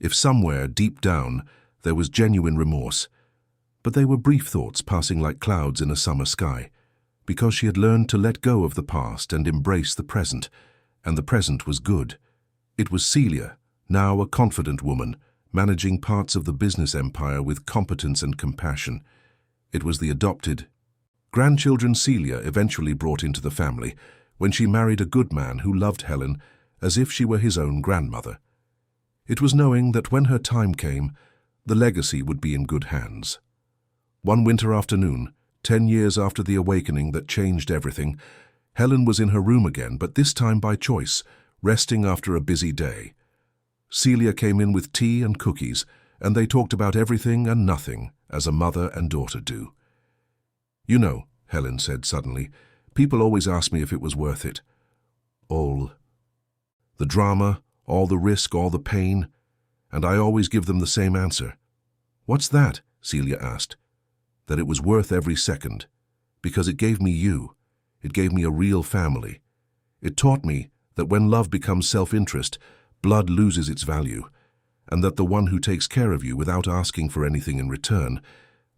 if somewhere, deep down, there was genuine remorse. But they were brief thoughts passing like clouds in a summer sky, because she had learned to let go of the past and embrace the present, and the present was good. It was Celia, now a confident woman, managing parts of the business empire with competence and compassion. It was the adopted grandchildren Celia eventually brought into the family when she married a good man who loved Helen as if she were his own grandmother. It was knowing that when her time came, the legacy would be in good hands. One winter afternoon, 10 years after the awakening that changed everything, Helen was in her room again, but this time by choice, resting after a busy day. Celia came in with tea and cookies, and they talked about everything and nothing, as a mother and daughter do. "You know," Helen said suddenly, "people always ask me if it was worth it. All the drama, all the risk, all the pain, and I always give them the same answer." "What's that?" Celia asked. "That it was worth every second, because it gave me you. It gave me a real family. It taught me that when love becomes self-interest, blood loses its value, and that the one who takes care of you without asking for anything in return,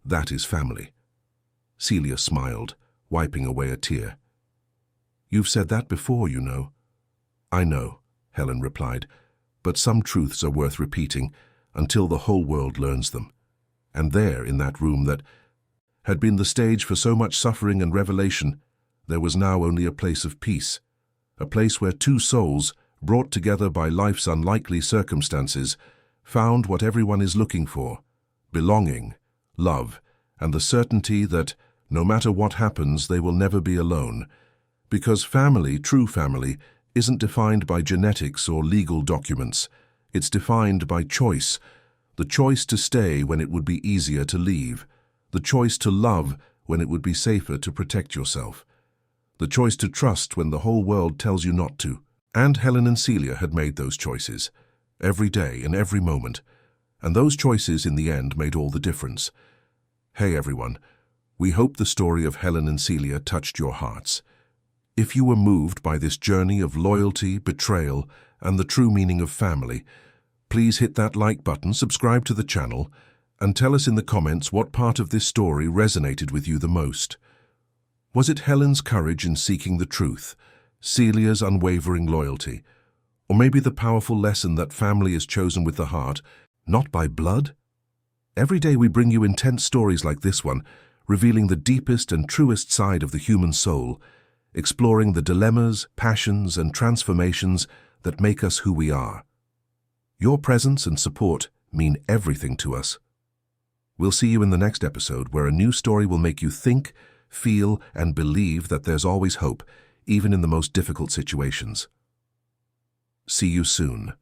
that is family." Celia smiled, wiping away a tear. "You've said that before, you know." "I know," Helen replied, "but some truths are worth repeating until the whole world learns them." And there, in that room that had been the stage for so much suffering and revelation, there was now only a place of peace, a place where two souls, brought together by life's unlikely circumstances, found what everyone is looking for: belonging, love, and the certainty that, no matter what happens, they will never be alone, Because family, true family, isn't defined by genetics or legal documents. It's defined by choice. The choice to stay when it would be easier to leave. The choice to love when it would be safer to protect yourself. The choice to trust when the whole world tells you not to. And Helen and Celia had made those choices. Every day and every moment. And those choices in the end made all the difference. Hey everyone, we hope the story of Helen and Celia touched your hearts. If you were moved by this journey of loyalty, betrayal, and the true meaning of family, please hit that like button, subscribe to the channel, and tell us in the comments what part of this story resonated with you the most. Was it Helen's courage in seeking the truth, Celia's unwavering loyalty, or maybe the powerful lesson that family is chosen with the heart, not by blood? Every day we bring you intense stories like this one, revealing the deepest and truest side of the human soul, exploring the dilemmas, passions, and transformations that make us who we are. Your presence and support mean everything to us. We'll see you in the next episode, where a new story will make you think, feel, and believe that there's always hope, even in the most difficult situations. See you soon.